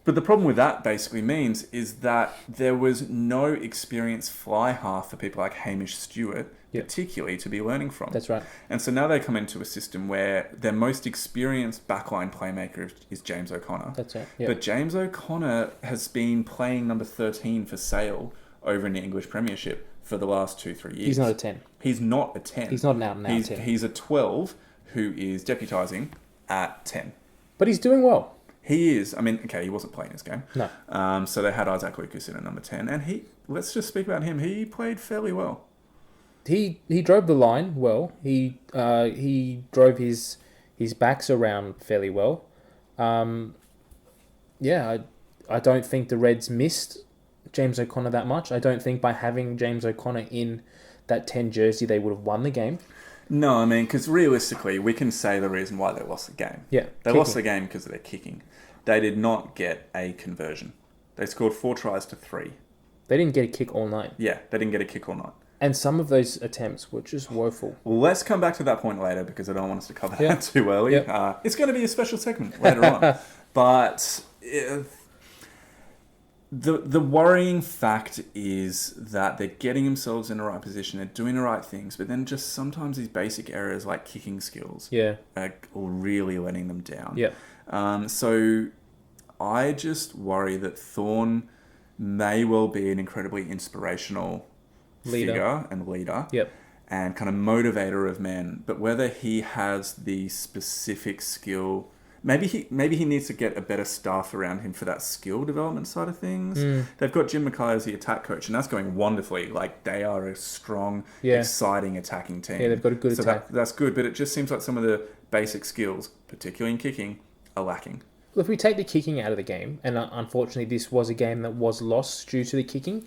But the problem with that basically means is that there was no experienced fly half for people like Hamish Stewart, particularly to be learning from. That's right. And so now they come into a system where their most experienced backline playmaker is James O'Connor. That's right. Yep. But James O'Connor has been playing number 13 for Sale over in the English Premiership for the last 2-3 years. He's not a 10. He's not a 10. He's not an out-and-out 10. He's a 12 who is deputising at 10. But he's doing well. He is. I mean, okay, he wasn't playing this game. No. So they had Isaac Lucas in at number 10. And let's just speak about him. He played fairly well. He drove the line well. He drove his backs around fairly well. I don't think the Reds missed James O'Connor that much. I don't think by having James O'Connor in that 10 jersey, they would have won the game. No, I mean, because realistically, we can say the reason why they lost the game. Yeah. They lost the game because of their kicking. They did not get a conversion. They scored 4 tries to 3. They didn't get a kick all night. Yeah, they didn't get a kick all night. And some of those attempts were just woeful. Well, let's come back to that point later because I don't want us to cover that too early. It's going to be a special segment later on. But The worrying fact is that they're getting themselves in the right position, they're doing the right things, but then just sometimes these basic areas like kicking skills are really letting them down. So I just worry that Thorne may well be an incredibly inspirational figure and leader and kind of motivator of men, but whether he has the specific skill... Maybe he needs to get a better staff around him for that skill development side of things. They've got Jim Mackay as the attack coach, and that's going wonderfully. Like, they are a strong, exciting attacking team. Yeah, they've got a good attack. That's good, but it just seems like some of the basic skills, particularly in kicking, are lacking. Well, if we take the kicking out of the game, and unfortunately this was a game that was lost due to the kicking,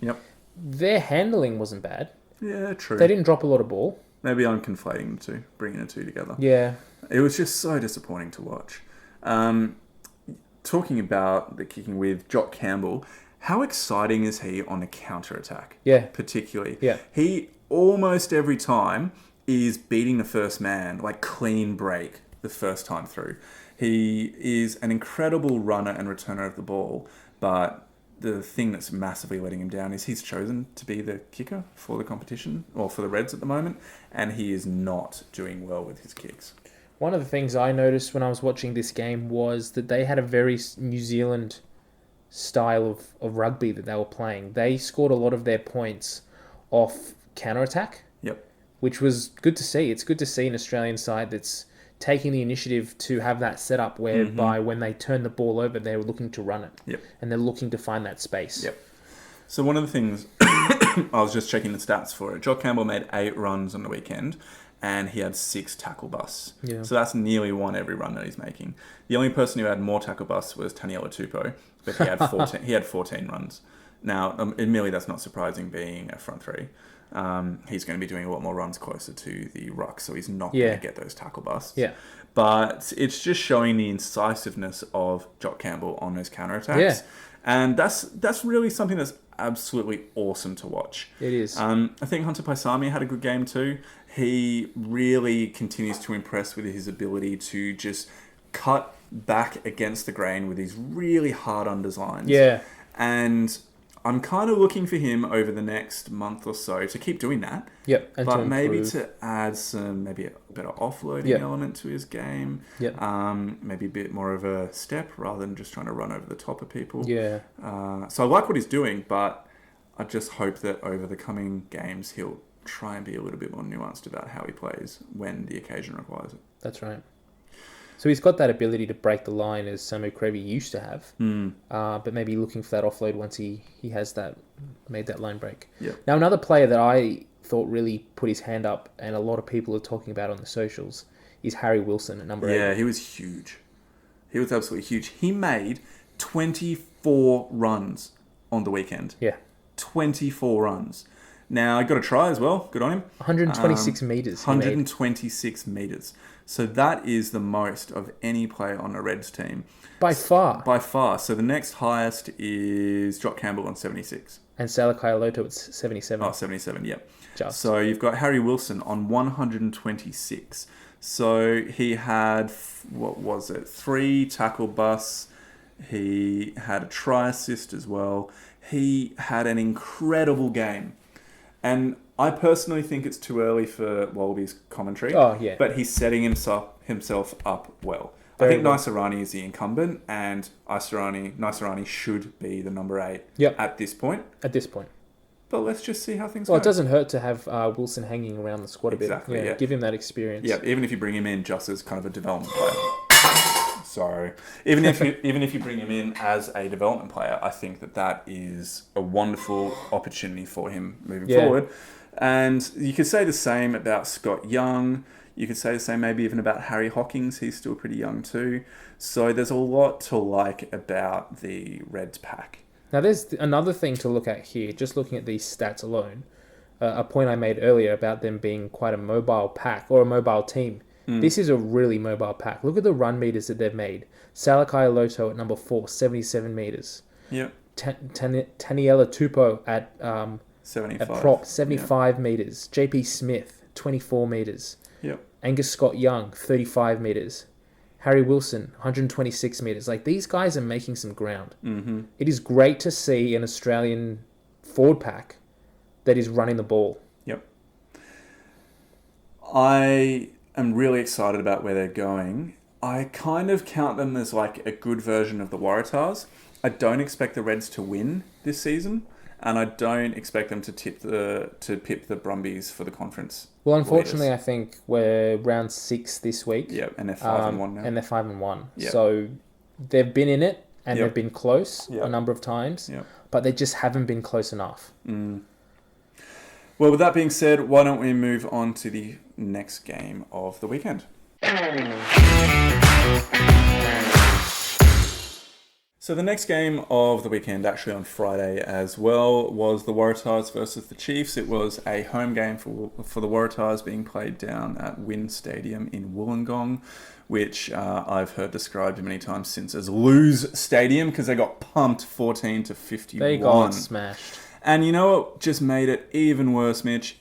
their handling wasn't bad. Yeah, true. They didn't drop a lot of ball. Maybe I'm conflating the two, bringing the two together. Yeah. It was just so disappointing to watch. Talking about the kicking with Jock Campbell, how exciting is he on a counter-attack? Yeah. Particularly. Yeah. He almost every time is beating the first man, like clean break the first time through. He is an incredible runner and returner of the ball, but the thing that's massively letting him down is he's chosen to be the kicker for the competition, or for the Reds at the moment, and he is not doing well with his kicks. One of the things I noticed when I was watching this game was that they had a very New Zealand style of rugby that they were playing. They scored a lot of their points off counter-attack, which was good to see. It's good to see an Australian side that's taking the initiative to have that set up whereby when they turn the ball over, they're looking to run it. And they're looking to find that space. So one of the things, I was just checking the stats for it. Jock Campbell made 8 runs on the weekend, and he had 6 tackle busts. So that's nearly one every run that he's making. The only person who had more tackle busts was Taniela Tupou, but he had 14. He had 14 runs. Now, admittedly, that's not surprising, being a front three. He's going to be doing a lot more runs closer to the ruck, so he's not going to get those tackle busts. But it's just showing the incisiveness of Jock Campbell on those counterattacks. And that's really something that's absolutely awesome to watch. It is. I think Hunter Paisami had a good game too. He really continues to impress with his ability to just cut back against the grain with these really hard underlines. And I'm kind of looking for him over the next month or so to keep doing that. And but maybe to add maybe a better offloading element to his game. Maybe a bit more of a step rather than just trying to run over the top of people. So I like what he's doing, but I just hope that over the coming games he'll try and be a little bit more nuanced about how he plays when the occasion requires it. That's right. So he's got that ability to break the line as Samu Krevi used to have, but maybe looking for that offload once he has made that line break. Now, another player that I thought really put his hand up, and a lot of people are talking about on the socials, is Harry Wilson at number 8. Yeah, he was huge. He was absolutely huge. He made 24 runs on the weekend. 24 runs. Now, I got a try as well. Good on him. 126 metres. 126 metres. So that is the most of any player on a Reds team. By far. By far. So the next highest is Jock Campbell on 76. And Salakai Loto at 77. Oh, 77, yep. So you've got Harry Wilson on 126. So he had, 3 tackle busts. He had a try assist as well. He had an incredible game. And I personally think it's too early for Wallabies commentary. But he's setting himself up well. I think Naisarani is the incumbent, and Naisarani should be the number 8 at this point. But let's just see how things go. Well, it doesn't hurt to have Wilson hanging around the squad a bit. Give him that experience. Even if you bring him in just as kind of a development player. Sorry. Even if you bring him in as a development player, I think that is a wonderful opportunity for him moving forward. And you could say the same about Scott Young. You could say the same maybe even about Harry Hawkins. He's still pretty young too. So there's a lot to like about the Reds pack. Now there's another thing to look at here, just looking at these stats alone. A point I made earlier about them being quite a mobile pack or a mobile team. This is a really mobile pack. Look at the run meters that they've made. Salakai Loto at number 4, 77 meters. Taniela Tupou at 75. At prop, 75 meters. JP Smith, 24 meters. Angus Scott Young, 35 meters. Harry Wilson, 126 metres. Like, these guys are making some ground. Mm-hmm. It is great to see an Australian forward pack that is running the ball. Yep. I am really excited about where they're going. I kind of count them as like a good version of the Waratahs. I don't expect the Reds to win this season, and I don't expect them to pip the Brumbies for the conference. Well, unfortunately, I think we're round 6 this week. Yeah, and they're 5-1 now. And they're 5-1. Yep. So they've been in it, and Yep. they've been close Yep. a number of times, Yep. but they just haven't been close enough. Well, with that being said, why don't we move on to the next game of the weekend? So the next game of the weekend, actually on Friday as well, was the Waratahs versus the Chiefs. It was a home game for the Waratahs, being played down at Wynn Stadium in Wollongong, which I've heard described many times since as Lose Stadium, because they got pumped 14-51. They got smashed. And you know what just made it even worse, Mitch?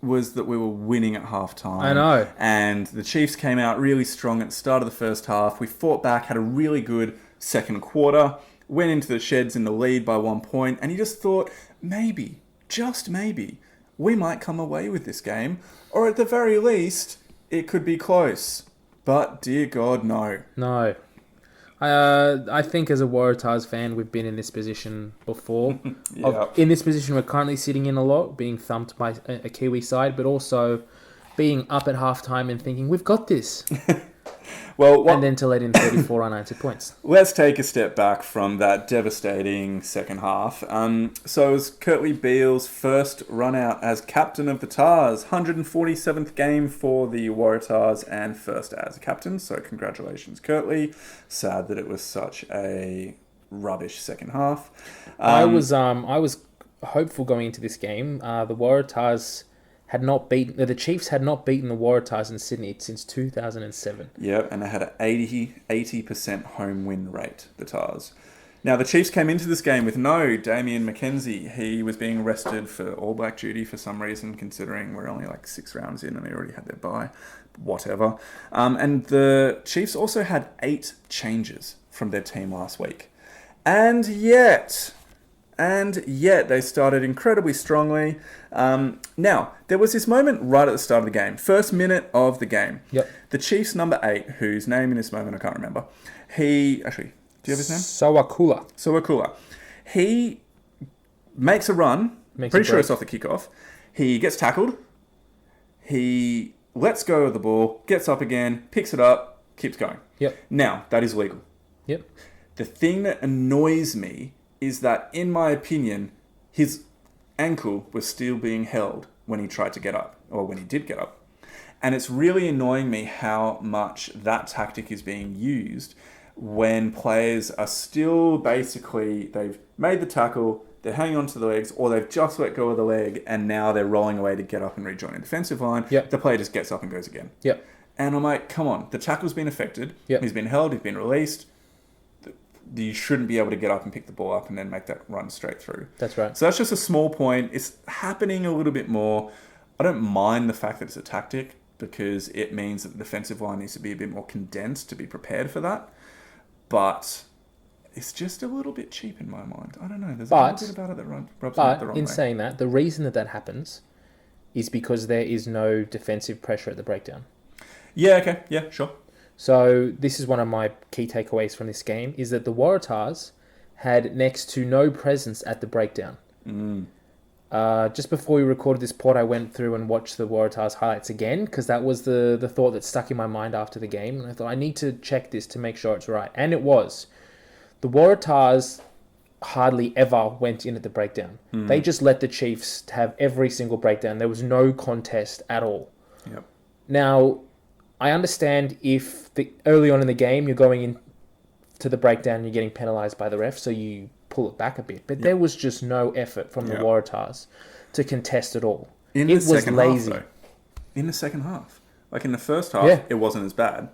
Was that we were winning at half-time. I know. And the Chiefs came out really strong at the start of the first half. We fought back, had a really good second quarter, went into the sheds in the lead by 1 point, and you just thought, maybe, just maybe, we might come away with this game, or at the very least, it could be close. But, dear God, no. No. I think as a Waratahs fan, we've been in this position before. Yeah. In this position we're currently sitting in a lot, being thumped by a Kiwi side, but also being up at halftime and thinking, we've got this. Well, And then to let in 34 unanswered points. let's take a step back from that devastating second half. So it was Kurtley Beale's first run out as captain of the Tars. 147th game for the Waratahs and first as a captain. So congratulations, Kurtley. Sad that it was such a rubbish second half. I was hopeful going into this game. The Waratahs had not beaten the Chiefs had not beaten the Waratahs in Sydney since 2007. Yep, and they had an 80% home win rate, the Tars. Now, the Chiefs came into this game with no Damien McKenzie. He was being rested for All Black duty for some reason, considering we're only like 6 rounds in and they already had their bye. Whatever. And the Chiefs also had 8 changes from their team last week. And yet they started incredibly strongly. Now, there was this moment right at the start of the game. First minute of the game. Yep. The Chiefs' number 8, whose name in this moment I can't remember. Actually, do you have his name? Sowakula. He makes a run. Pretty sure it's off the kickoff. He gets tackled. He lets go of the ball, gets up again, picks it up, keeps going. Yep. Now, that is legal. Yep. The thing that annoys me is that, in my opinion, his ankle was still being held when he tried to get up, or when he did get up. And it's really annoying me how much that tactic is being used when players are still basically, they've made the tackle, they're hanging onto the legs, or they've just let go of the leg, and now they're rolling away to get up and rejoin the defensive line. Yep. The player just gets up and goes again. Yep. And I'm like, come on, the tackle's been affected. Yep. He's been held, he's been released. You shouldn't be able to get up and pick the ball up and then make that run straight through. That's right. So that's just a small point. It's happening a little bit more. I don't mind the fact that it's a tactic, because it means that the defensive line needs to be a bit more condensed to be prepared for that. But it's just a little bit cheap in my mind. I don't know. There's a little bit about it that rubs me the wrong way. In saying that, the reason that happens is because there is no defensive pressure at the breakdown. Yeah, okay. Yeah, sure. So this is one of my key takeaways from this game, is that the Waratahs had next to no presence at the breakdown. Just before we recorded this pod, I went through and watched the Waratahs highlights again, because that was the thought that stuck in my mind after the game. And I thought, I need to check this to make sure it's right. And it was. The Waratahs hardly ever went in at the breakdown. They just let the Chiefs have every single breakdown. There was no contest at all. Yep. Now, I understand if early on in the game you're going in to the breakdown and you're getting penalised by the ref, so you pull it back a bit. But there was just no effort from the Waratahs to contest at all. It was lazy. In the second half. Like in the first half, it wasn't as bad.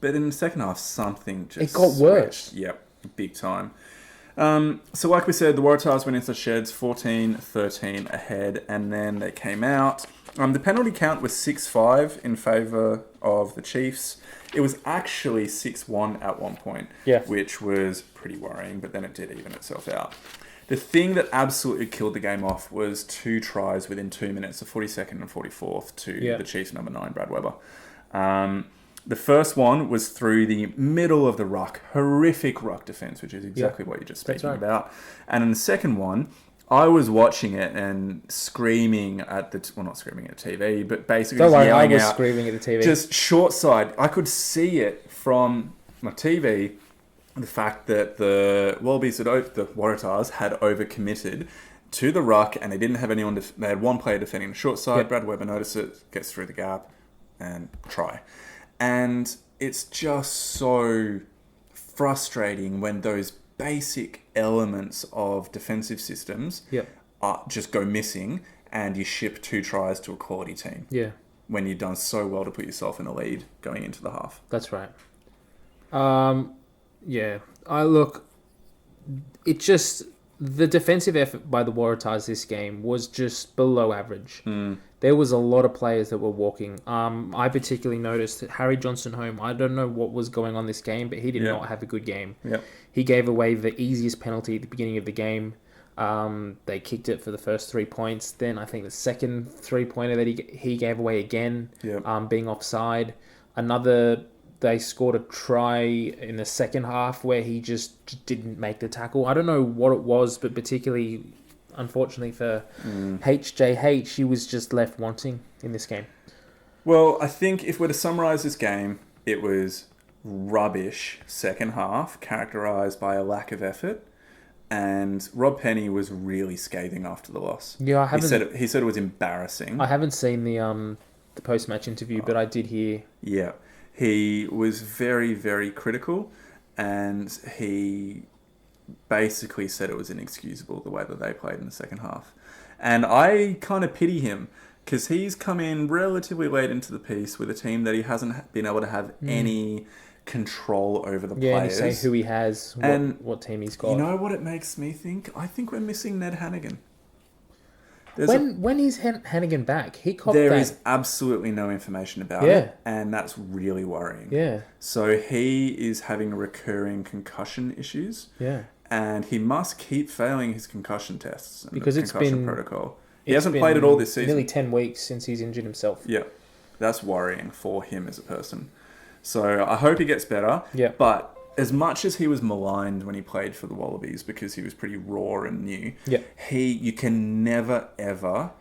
But in the second half, something just It got worse. Yep, big time. So like we said, the Waratahs went into the sheds 14-13 ahead, and then they came out The penalty count was 6-5 in favour of the Chiefs. It was actually 6-1 at one point, which was pretty worrying, but then it did even itself out. The thing that absolutely killed the game off was 2 tries within 2 minutes, the 42nd and 44th, to the Chiefs' number 9, Brad Weber. The first one was through the middle of the ruck. Horrific ruck defence, which is exactly what you're just speaking about. And in the second one, I was watching it and screaming at the... Well, not screaming at TV, but basically yelling out. Screaming at the TV. Just short side. I could see it from my TV, the fact that the Wallabies, the Waratahs, had overcommitted to the ruck and they didn't have anyone... They had one player defending the short side. Brad Weber noticed it, gets through the gap and try. And it's just so frustrating when those basic elements of defensive systems just go missing and you ship 2 tries to a quality team. Yeah. When you've done so well to put yourself in a lead going into the half. That's right. It just... The defensive effort by the Waratahs this game was just below average. There was a lot of players that were walking. I particularly noticed that Harry Johnson-Holm, I don't know what was going on this game, but he did not have a good game. He gave away the easiest penalty at the beginning of the game. They kicked it for the first 3 points. Then I think the second 3-pointer that he gave away again, being offside. They scored a try in the second half where he just didn't make the tackle. I don't know what it was, but particularly, unfortunately for HJH, he was just left wanting in this game. Well, I think if we're to summarise this game, it was rubbish second half, characterised by a lack of effort. And Rob Penny was really scathing after the loss. Yeah, he said it was embarrassing. I haven't seen the post-match interview, but I did hear... Yeah. He was very, very critical, and he basically said it was inexcusable the way that they played in the second half. And I kind of pity him, because he's come in relatively late into the piece with a team that he hasn't been able to have any control over the players. And say who he has, what team he's got. You know what it makes me think? I think we're missing Ned Hannigan. When is Hannigan back? There is absolutely no information about it, and that's really worrying. Yeah. So he is having recurring concussion issues. Yeah. And he must keep failing his concussion tests and because the concussion protocol. He hasn't played at all this season. Nearly 10 weeks since he's injured himself. Yeah. That's worrying for him as a person. So I hope he gets better. Yeah. But as much as he was maligned when he played for the Wallabies because he was pretty raw and new, you can never, ever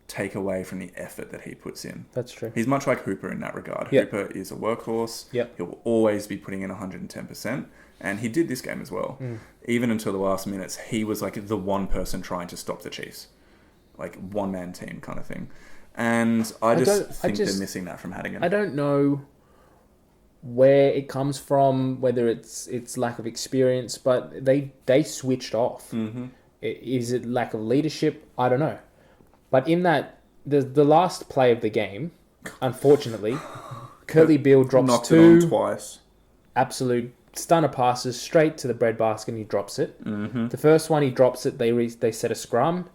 take away from the effort that he puts in. That's true. He's much like Hooper in that regard. Hooper is a workhorse. He'll always be putting in 110%. And he did this game as well. Even until the last minutes, he was like the one person trying to stop the Chiefs. Like one-man team kind of thing. And I think they're missing that from Hannigan. I don't know where it comes from, whether it's lack of experience, but they switched off. Is it lack of leadership? I don't know. But in that, the last play of the game, unfortunately, Curly Beale drops 2 it on twice. Absolute stunner passes straight to the breadbasket and he drops it. The first one he drops it, they set a scrum.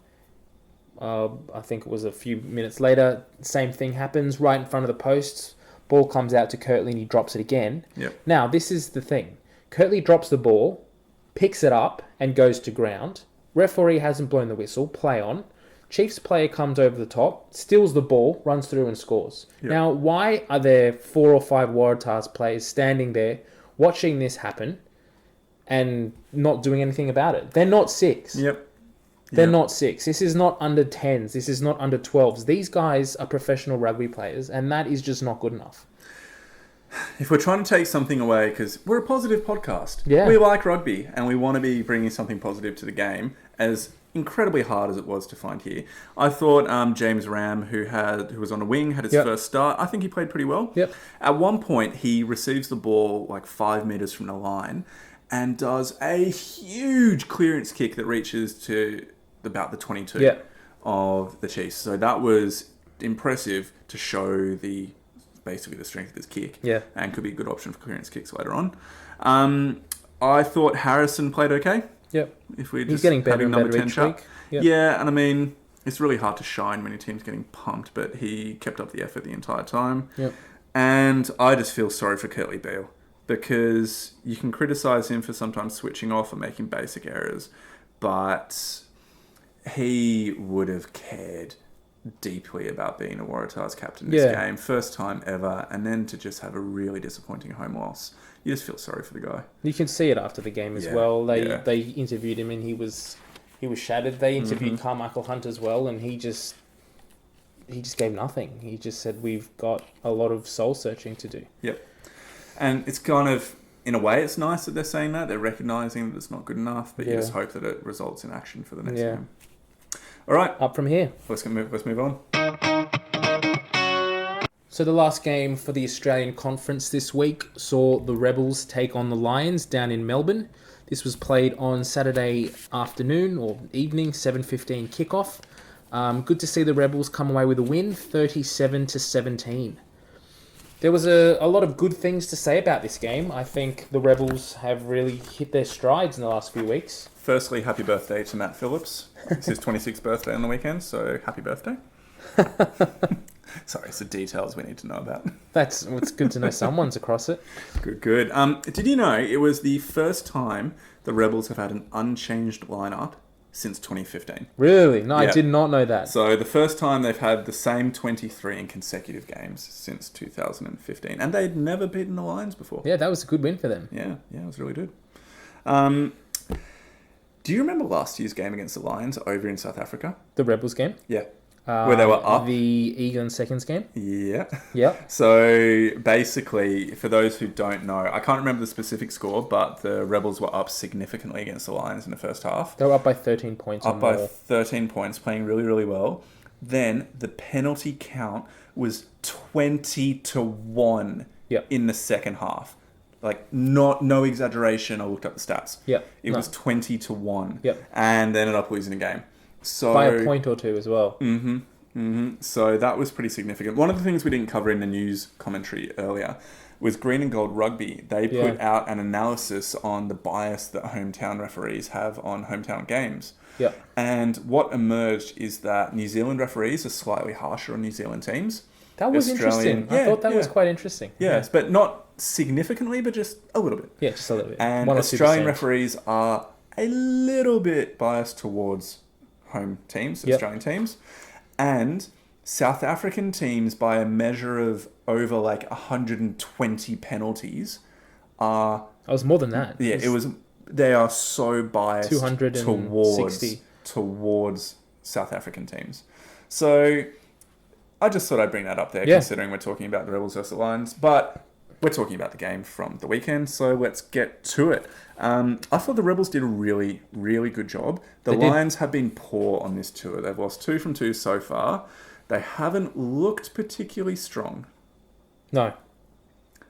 I think it was a few minutes later, same thing happens right in front of the posts. Ball comes out to Kirtley and he drops it again. Now, this is the thing. Kirtley drops the ball, picks it up and goes to ground. Referee hasn't blown the whistle. Play on. Chiefs player comes over the top, steals the ball, runs through and scores. Now, why are there 4 or 5 Waratahs players standing there watching this happen and not doing anything about it? They're not 6. They're not 6. This is not under 10s. This is not under 12s. These guys are professional rugby players, and that is just not good enough. If we're trying to take something away, because we're a positive podcast. We like rugby, and we want to be bringing something positive to the game, as incredibly hard as it was to find here. I thought James Ram, who was on a wing, had his first start. I think he played pretty well. At one point, he receives the ball like 5 metres from the line and does a huge clearance kick that reaches to about the 22 of the Chiefs. So that was impressive to show basically the strength of his kick. And could be a good option for clearance kicks later on. I thought Harrison played okay. If we're just he's getting better having and number better 10 each shot. week. Yeah, and I mean, it's really hard to shine when your team's getting pumped, but he kept up the effort the entire time. Yep. And I just feel sorry for Curtly Beale, because you can criticise him for sometimes switching off or making basic errors, but he would have cared deeply about being a Waratahs captain this game. First time ever, and then to just have a really disappointing home loss. You just feel sorry for the guy. You can see it after the game as well. They interviewed him and he was shattered. They interviewed Carmichael Hunt as well, and he just gave nothing. He just said, we've got a lot of soul searching to do. Yep. And it's kind of, in a way, it's nice that they're saying that. They're recognising that it's not good enough, but you just hope that it results in action for the next game. All right. Up from here. Let's move on. So the last game for the Australian Conference this week saw the Rebels take on the Lions down in Melbourne. This was played on Saturday afternoon or evening, 7:15 kickoff. Good to see the Rebels come away with a win, 37-17. There was a lot of good things to say about this game. I think the Rebels have really hit their strides in the last few weeks. Firstly, happy birthday to Matt Phillips. It's his 26th birthday on the weekend, so happy birthday. Sorry, it's the details we need to know about. It's good to know someone's across it. Good. Did you know it was the first time the Rebels have had an unchanged lineup since 2015? Really? No, I did not know that. So the first time they've had the same 23 in consecutive games since 2015. And they'd never beaten the Lions before. Yeah, that was a good win for them. Yeah, it was really good. Do you remember last year's game against the Lions over in South Africa? The Rebels game? Yeah. Where they were up. The Egan Seconds game? Yeah. Yeah. So basically, for those who don't know, I can't remember the specific score, but the Rebels were up significantly against the Lions in the first half. They were up by 13 points. Up by 13 points, playing really, really well. Then the penalty count was 20-1 in the second half. Like, no exaggeration. I looked up the stats. It was 20-1. And they ended up losing a game. So, by a point or two as well. So that was pretty significant. One of the things we didn't cover in the news commentary earlier was Green and Gold Rugby. They put out an analysis on the bias that hometown referees have on hometown games. And what emerged is that New Zealand referees are slightly harsher on New Zealand teams. That was interesting. I thought that was quite interesting. Yes, but not significantly, but just a little bit. Yeah, just a little bit. And Australian referees are a little bit biased towards home teams, Australian teams, and South African teams, by a measure of over like 120 penalties, are... It was more than that. Yeah, they are so biased 260 towards South African teams. So I just thought I'd bring that up there, considering we're talking about the Rebels versus the Lions, but we're talking about the game from the weekend, so let's get to it. I thought the Rebels did a really, really good job. The Lions have been poor on this tour. They've lost 2 from 2 so far. They haven't looked particularly strong. No.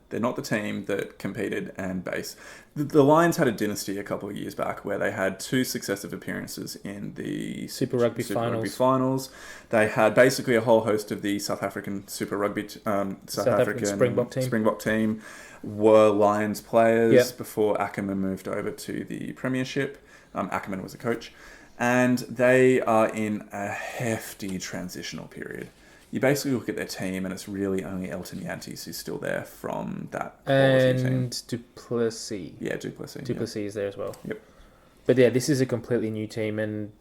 They're not the team that competed and base. The Lions had a dynasty a couple of years back where they had 2 successive appearances in the Super Rugby finals. They had basically a whole host of the South African Super Rugby, South African Springbok team were Lions players before Ackerman moved over to the Premiership. Ackerman was a coach. And they are in a hefty transitional period. You basically look at their team, and it's really only Elton Yantis who's still there from that quality team. And Duplessis. Yeah, Duplessis. Duplessis is there as well. Yep. But yeah, this is a completely new team, and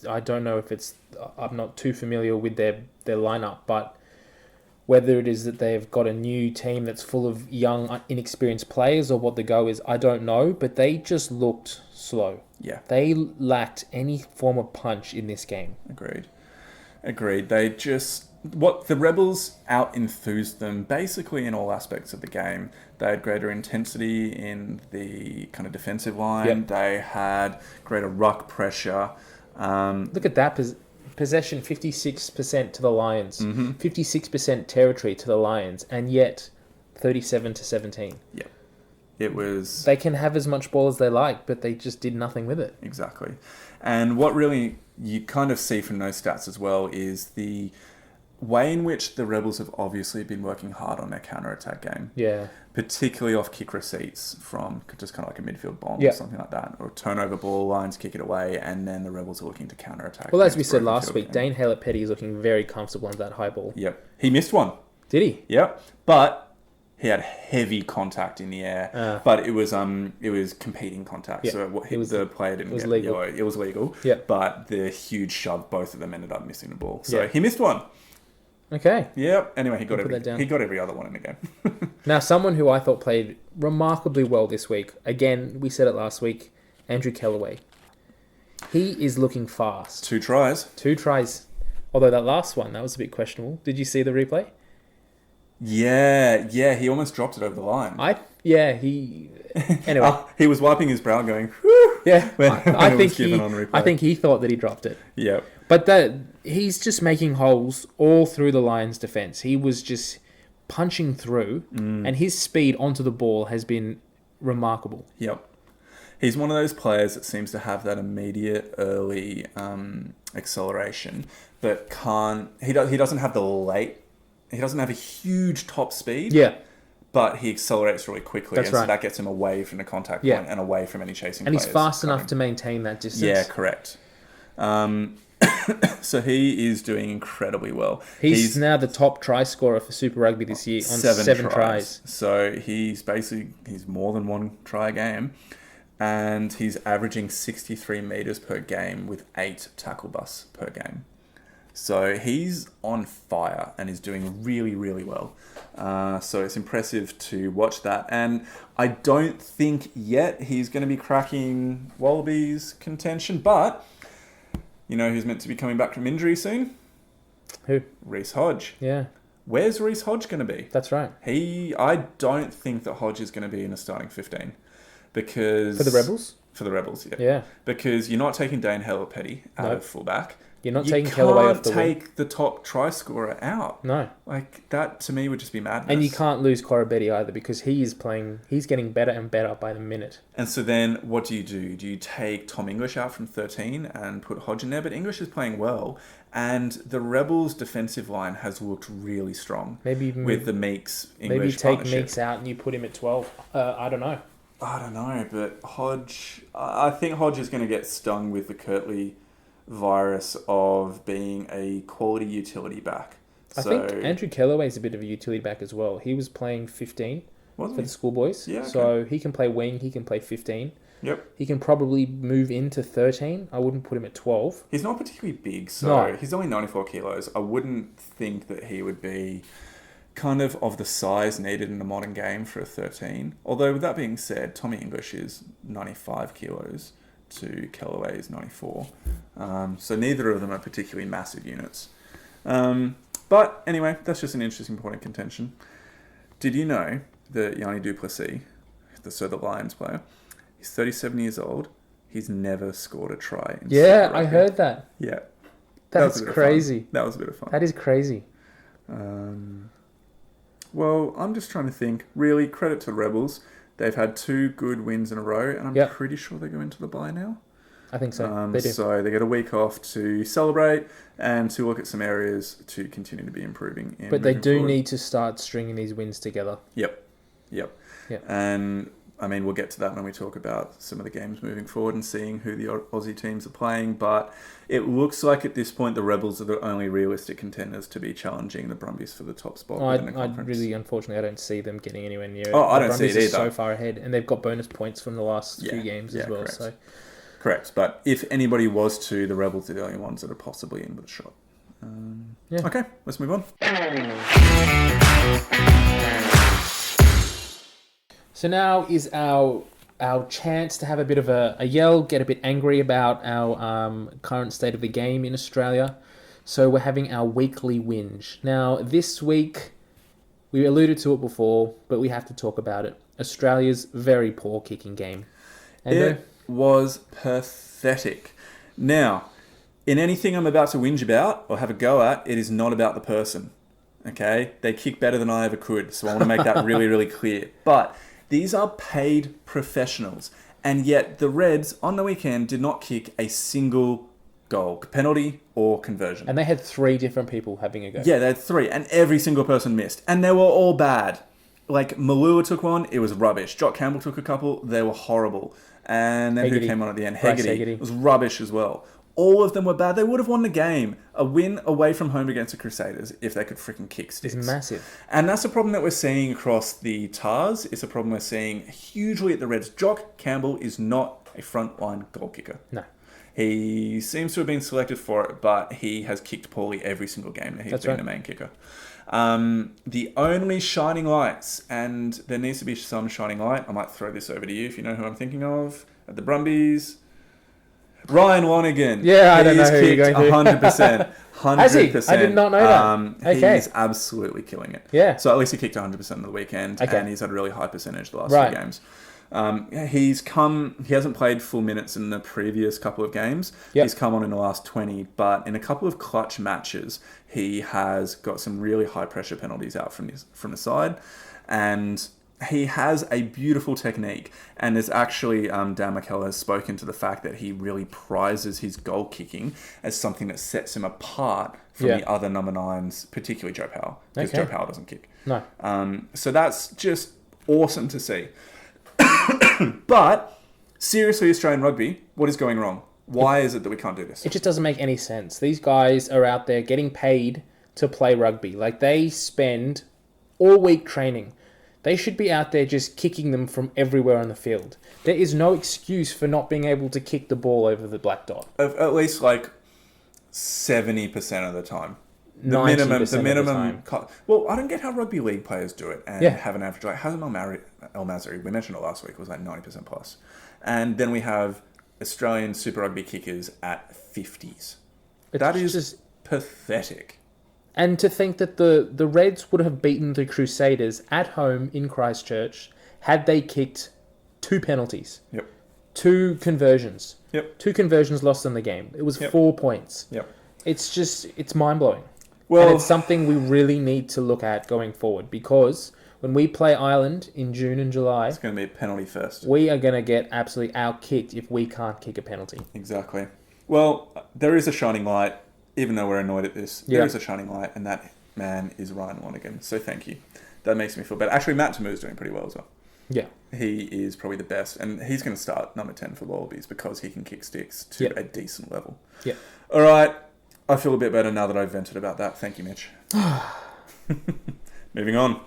I don't know if it's... I'm not too familiar with their lineup, but whether it is that they've got a new team that's full of young, inexperienced players or what the go is, I don't know, but they just looked slow. Yeah. They lacked any form of punch in this game. Agreed. They just... What the Rebels out-enthused them basically in all aspects of the game. They had greater intensity in the kind of defensive line. They had greater ruck pressure. Look at that. Possession 56% to the Lions. 56% territory to the Lions. And yet 37-17. Yeah. It was... They can have as much ball as they like, but they just did nothing with it. Exactly. And what really you kind of see from those stats as well is way in which the Rebels have obviously been working hard on their counter-attack game. Yeah. Particularly off kick receipts from just kind of like a midfield bomb Yeah. or something like that. Or turnover ball lines, kick it away, and then the Rebels are looking to counter-attack. Well, as we said broken last field week, game. Dane Haylett-Petty is looking very comfortable on that high ball. Yep. He missed one. Did he? Yep. But he had heavy contact in the air. But it was competing contact. Yeah. So the player didn't get legal. yellow. It was legal. Yeah. But the huge shove, both of them ended up missing the ball. So Yeah. he missed one. Okay. Yep. Anyway, he got every other one in the game. Now, someone who I thought played remarkably well this week, again, we said it last week, Andrew Calloway. He is looking fast. 2 tries. 2 tries. Although that last one, that was a bit questionable. Did you see the replay? Yeah, he almost dropped it over the line. Anyway. He was wiping his brow going, whew, Yeah. when it was given on replay. I think he thought that he dropped it. Yep. But he's just making holes all through the Lions' defence. He was just punching through, and his speed onto the ball has been remarkable. Yep. He's one of those players that seems to have that immediate early acceleration, but he doesn't have he doesn't have a huge top speed. Yeah. But he accelerates really quickly. That's right. So that gets him away from the contact point and away from any chasing And players. he's fast enough to maintain that distance. Yeah, correct. So he is doing incredibly well. He's now the top try scorer for Super Rugby this year on 7 tries. So he's more than 1 try a game. And he's averaging 63 metres per game with 8 tackle busts per game. So he's on fire and is doing really, really well. So it's impressive to watch that. And I don't think yet he's going to be cracking Wallabies contention. But, you know who's meant to be coming back from injury soon? Who? Reece Hodge. Yeah. Where's Reece Hodge going to be? That's right. I don't think that Hodge is going to be in a starting 15. Because... For the Rebels? For the Rebels, yeah. Yeah. Because you're not taking Dane Haylett-Petty out of fullback. You're not taking Calloway off the wing. You can't take the top try scorer out. No. Like, that to me would just be madness. And you can't lose Corabetti either because he's getting better and better by the minute. And so then what do? Do you take Tom English out from 13 and put Hodge in there? But English is playing well. And the Rebels' defensive line has looked really strong. With the Meeks-English partnership. Maybe take Meeks out and you put him at 12. I don't know. I don't know, but Hodge... I think Hodge is going to get stung with the Kirtley virus of being a quality utility back. I think Andrew Calloway is a bit of a utility back as well. He was playing 15 for the schoolboys. Yeah, okay. So he can play wing, he can play 15. Yep. He can probably move into 13. I wouldn't put him at 12. He's not particularly big, so he's only 94 kilos. I wouldn't think that he would be kind of the size needed in the modern game for a 13. Although, with that being said, Tommy English is 95 kilos to Calloway is 94. So neither of them are particularly massive units. But anyway, that's just an interesting point of contention. Did you know that Yanni Duplessis, the Lions player, he's 37 years old. He's never scored a try. Yeah, I heard that. Yeah. That's crazy. That was a bit of fun. That is crazy. Well, I'm just trying to think. Really, credit to the Rebels. They've had 2 good wins in a row, and I'm pretty sure they go into the bye now. I think so. They do. So they get a week off to celebrate and to look at some areas to continue to be improving. But they do need to start stringing these wins together. Yep. And I mean, we'll get to that when we talk about some of the games moving forward and seeing who the Aussie teams are playing. But it looks like at this point the Rebels are the only realistic contenders to be challenging the Brumbies for the top spot within the conference. Unfortunately, I don't see them getting anywhere near it. I don't see it either. The Brumbies are so far ahead, and they've got bonus points from the last few games as well. Correct. So. Correct. But if anybody was to, the Rebels are the only ones that are possibly in with a shot. Okay, let's move on. So now is our chance to have a bit of a yell, get a bit angry about our current state of the game in Australia. So we're having our weekly whinge. Now, this week, we alluded to it before, but we have to talk about it. Australia's very poor kicking game. It was pathetic. Now, in anything I'm about to whinge about or have a go at, it is not about the person. Okay? They kick better than I ever could, so I want to make that really, really clear. But these are paid professionals, and yet the Reds on the weekend did not kick a single goal. Penalty or conversion. And they had 3 different people having a go. Yeah, they had 3, and every single person missed. And they were all bad. Like, Malua took one, it was rubbish. Jock Campbell took a couple, they were horrible. And then who came on at the end? Hegarty. It was rubbish as well. All of them were bad. They would have won the game. A win away from home against the Crusaders if they could freaking kick sticks. It's massive. And that's a problem that we're seeing across the Tars. It's a problem we're seeing hugely at the Reds. Jock Campbell is not a frontline goal kicker. No. He seems to have been selected for it, but he has kicked poorly every single game that he's been the main kicker. The only shining lights, and there needs to be some shining light, I might throw this over to you if you know who I'm thinking of, at the Brumbies. Ryan Lonergan. Yeah, I don't know who you're going to. 100%. 100%. Has he? I did not know that. Okay. He's absolutely killing it. Yeah. So at least he kicked 100% on the weekend, and he's had a really high percentage the last few games. He hasn't played full minutes in the previous couple of games. Yep. He's come on in the last 20, but in a couple of clutch matches, he has got some really high pressure penalties out from the side, and he has a beautiful technique. And there's actually Dan McKellar has spoken to the fact that he really prizes his goal kicking as something that sets him apart from the other number 9s, particularly Joe Powell, because Joe Powell doesn't kick. No. So that's just awesome to see. But, seriously, Australian rugby, what is going wrong? Why is it that we can't do this? It just doesn't make any sense. These guys are out there getting paid to play rugby. Like, they spend all week training. They should be out there just kicking them from everywhere on the field. There is no excuse for not being able to kick the ball over the black dot. At least, 70% of the time. The minimum. Well, I don't get how rugby league players do it and have an average. Like Hazem El Masri, we mentioned it last week, was 90% plus, and then we have Australian Super Rugby kickers at 50s. That is just pathetic. And to think that the Reds would have beaten the Crusaders at home in Christchurch had they kicked 2 penalties. Yep. 2 conversions. Yep. 2 conversions lost in the game. It was 4 points. Yep. It's mind blowing. Well, and it's something we really need to look at going forward, because when we play Ireland in June and July, it's going to be a penalty first. We are going to get absolutely out-kicked if we can't kick a penalty. Exactly. Well, there is a shining light, even though we're annoyed at this. There is a shining light, and that man is Ryan Lonergan. So thank you. That makes me feel better. Actually, Matt Tamu is doing pretty well as well. Yeah. He is probably the best, and he's going to start number 10 for Wallabies because he can kick sticks to a decent level. Yeah. All right. I feel a bit better now that I've vented about that. Thank you, Mitch. Moving on.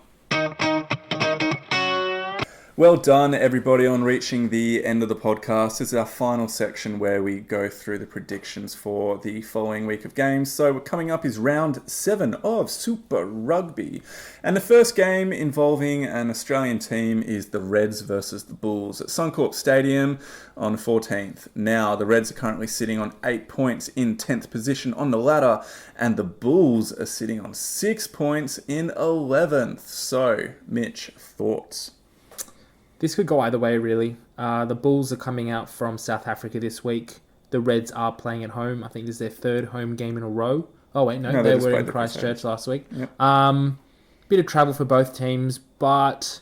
Well done, everybody, on reaching the end of the podcast. This is our final section where we go through the predictions for the following week of games. So coming up is round 7 of Super Rugby. And the first game involving an Australian team is the Reds versus the Bulls at Suncorp Stadium on 14th. Now, the Reds are currently sitting on 8 points in 10th position on the ladder, and the Bulls are sitting on 6 points in 11th. So, Mitch, thoughts? This could go either way, really. The Bulls are coming out from South Africa this week. The Reds are playing at home. I think this is their 3rd home game in a row. Oh, wait, no they were in Christchurch last week. Yep. Bit of travel for both teams, but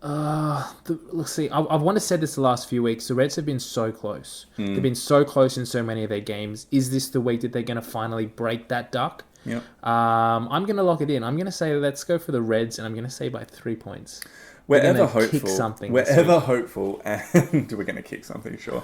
let's see. I want to say this the last few weeks. The Reds have been so close. They've been so close in so many of their games. Is this the week that they're going to finally break that duck? Yep. I'm going to lock it in. I'm going to say let's go for the Reds, and I'm going to say by 3 points. We're ever hopeful, and we're going to kick something, sure.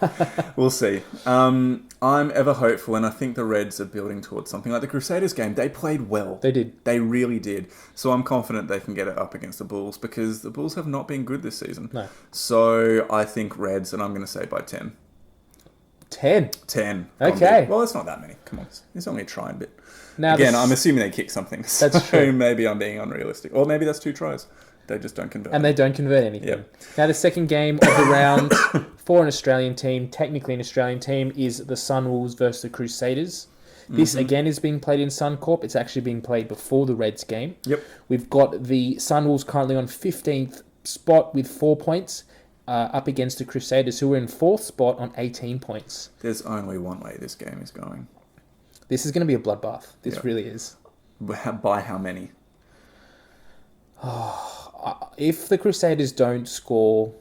We'll see. I'm ever hopeful, and I think the Reds are building towards something. Like the Crusaders game, they played well. They did. They really did. So I'm confident they can get it up against the Bulls, because the Bulls have not been good this season. No. So I think Reds, and I'm going to say by 10. 10? 10. Okay. Well, it's not that many. Come on. It's only a trying bit. Now again, I'm assuming they kick something. That's true. Maybe I'm being unrealistic. Or maybe that's 2 tries. They just don't convert. And they don't convert anything. Yep. Now, the second game of the round for an Australian team, technically an Australian team, is the Sunwolves versus the Crusaders. This, again, is being played in Suncorp. It's actually being played before the Reds game. Yep. We've got the Sunwolves currently on 15th spot with 4 points, up against the Crusaders, who are in 4th spot on 18 points. There's only one way this game is going. This is going to be a bloodbath. This really is. By how many? If the Crusaders don't score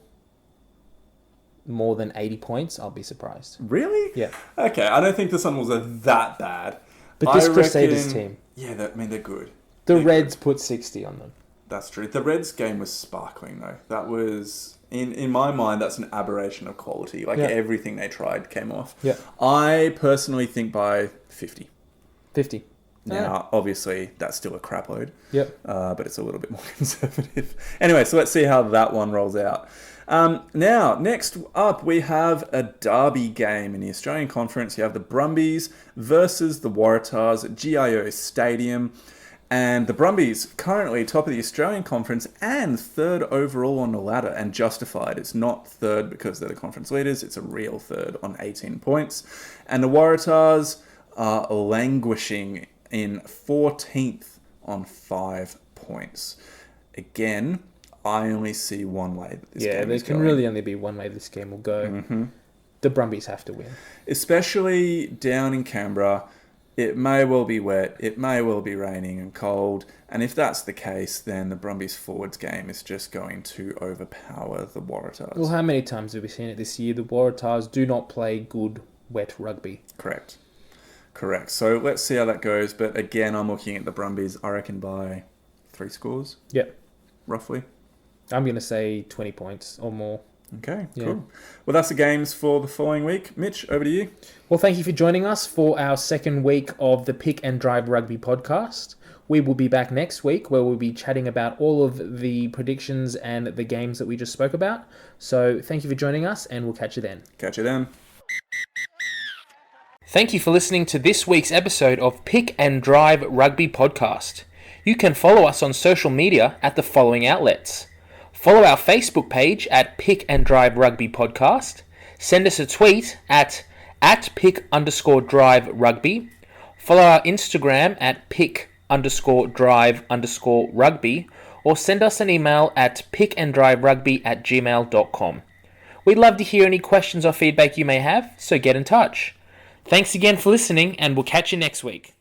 more than 80 points, I'll be surprised. Really? Yeah. Okay, I don't think the Sun Wolves are that bad. But this Crusaders team... Yeah, they're good. The Reds put 60 on them. That's true. The Reds game was sparkling, though. That was... In my mind, that's an aberration of quality. Like, everything they tried came off. Yeah. I personally think by 50. 50. Now, obviously, that's still a crap load. Yep. But it's a little bit more conservative. Anyway, so let's see how that one rolls out. Now, next up, we have a derby game in the Australian Conference. You have the Brumbies versus the Waratahs at GIO Stadium. And the Brumbies currently top of the Australian Conference and third overall on the ladder, and justified. It's not third because they're the conference leaders. It's a real third on 18 points. And the Waratahs are languishing in 14th on 5 points. Again, I only see one way that this game is going. Yeah, there can really only be one way this game will go. Mm-hmm. The Brumbies have to win. Especially down in Canberra. It may well be wet, it may well be raining and cold, and if that's the case, then the Brumbies forwards game is just going to overpower the Waratahs. Well, how many times have we seen it this year? The Waratahs do not play good, wet rugby. Correct. So let's see how that goes, but again, I'm looking at the Brumbies, I reckon by 3 scores. Yep. Roughly. I'm going to say 20 points or more. Okay, cool. Well, that's the games for the following week. Mitch, over to you. Well, thank you for joining us for our second week of the Pick and Drive Rugby podcast. We will be back next week where we'll be chatting about all of the predictions and the games that we just spoke about. So thank you for joining us, and we'll catch you then. Catch you then. Thank you for listening to this week's episode of Pick and Drive Rugby podcast. You can follow us on social media at the following outlets. Follow our Facebook page at Pick and Drive Rugby Podcast. Send us a tweet at pick_drive rugby. Follow our Instagram at pick_drive_rugby. Or send us an email at pickanddriverugby@gmail.com. We'd love to hear any questions or feedback you may have, so get in touch. Thanks again for listening, and we'll catch you next week.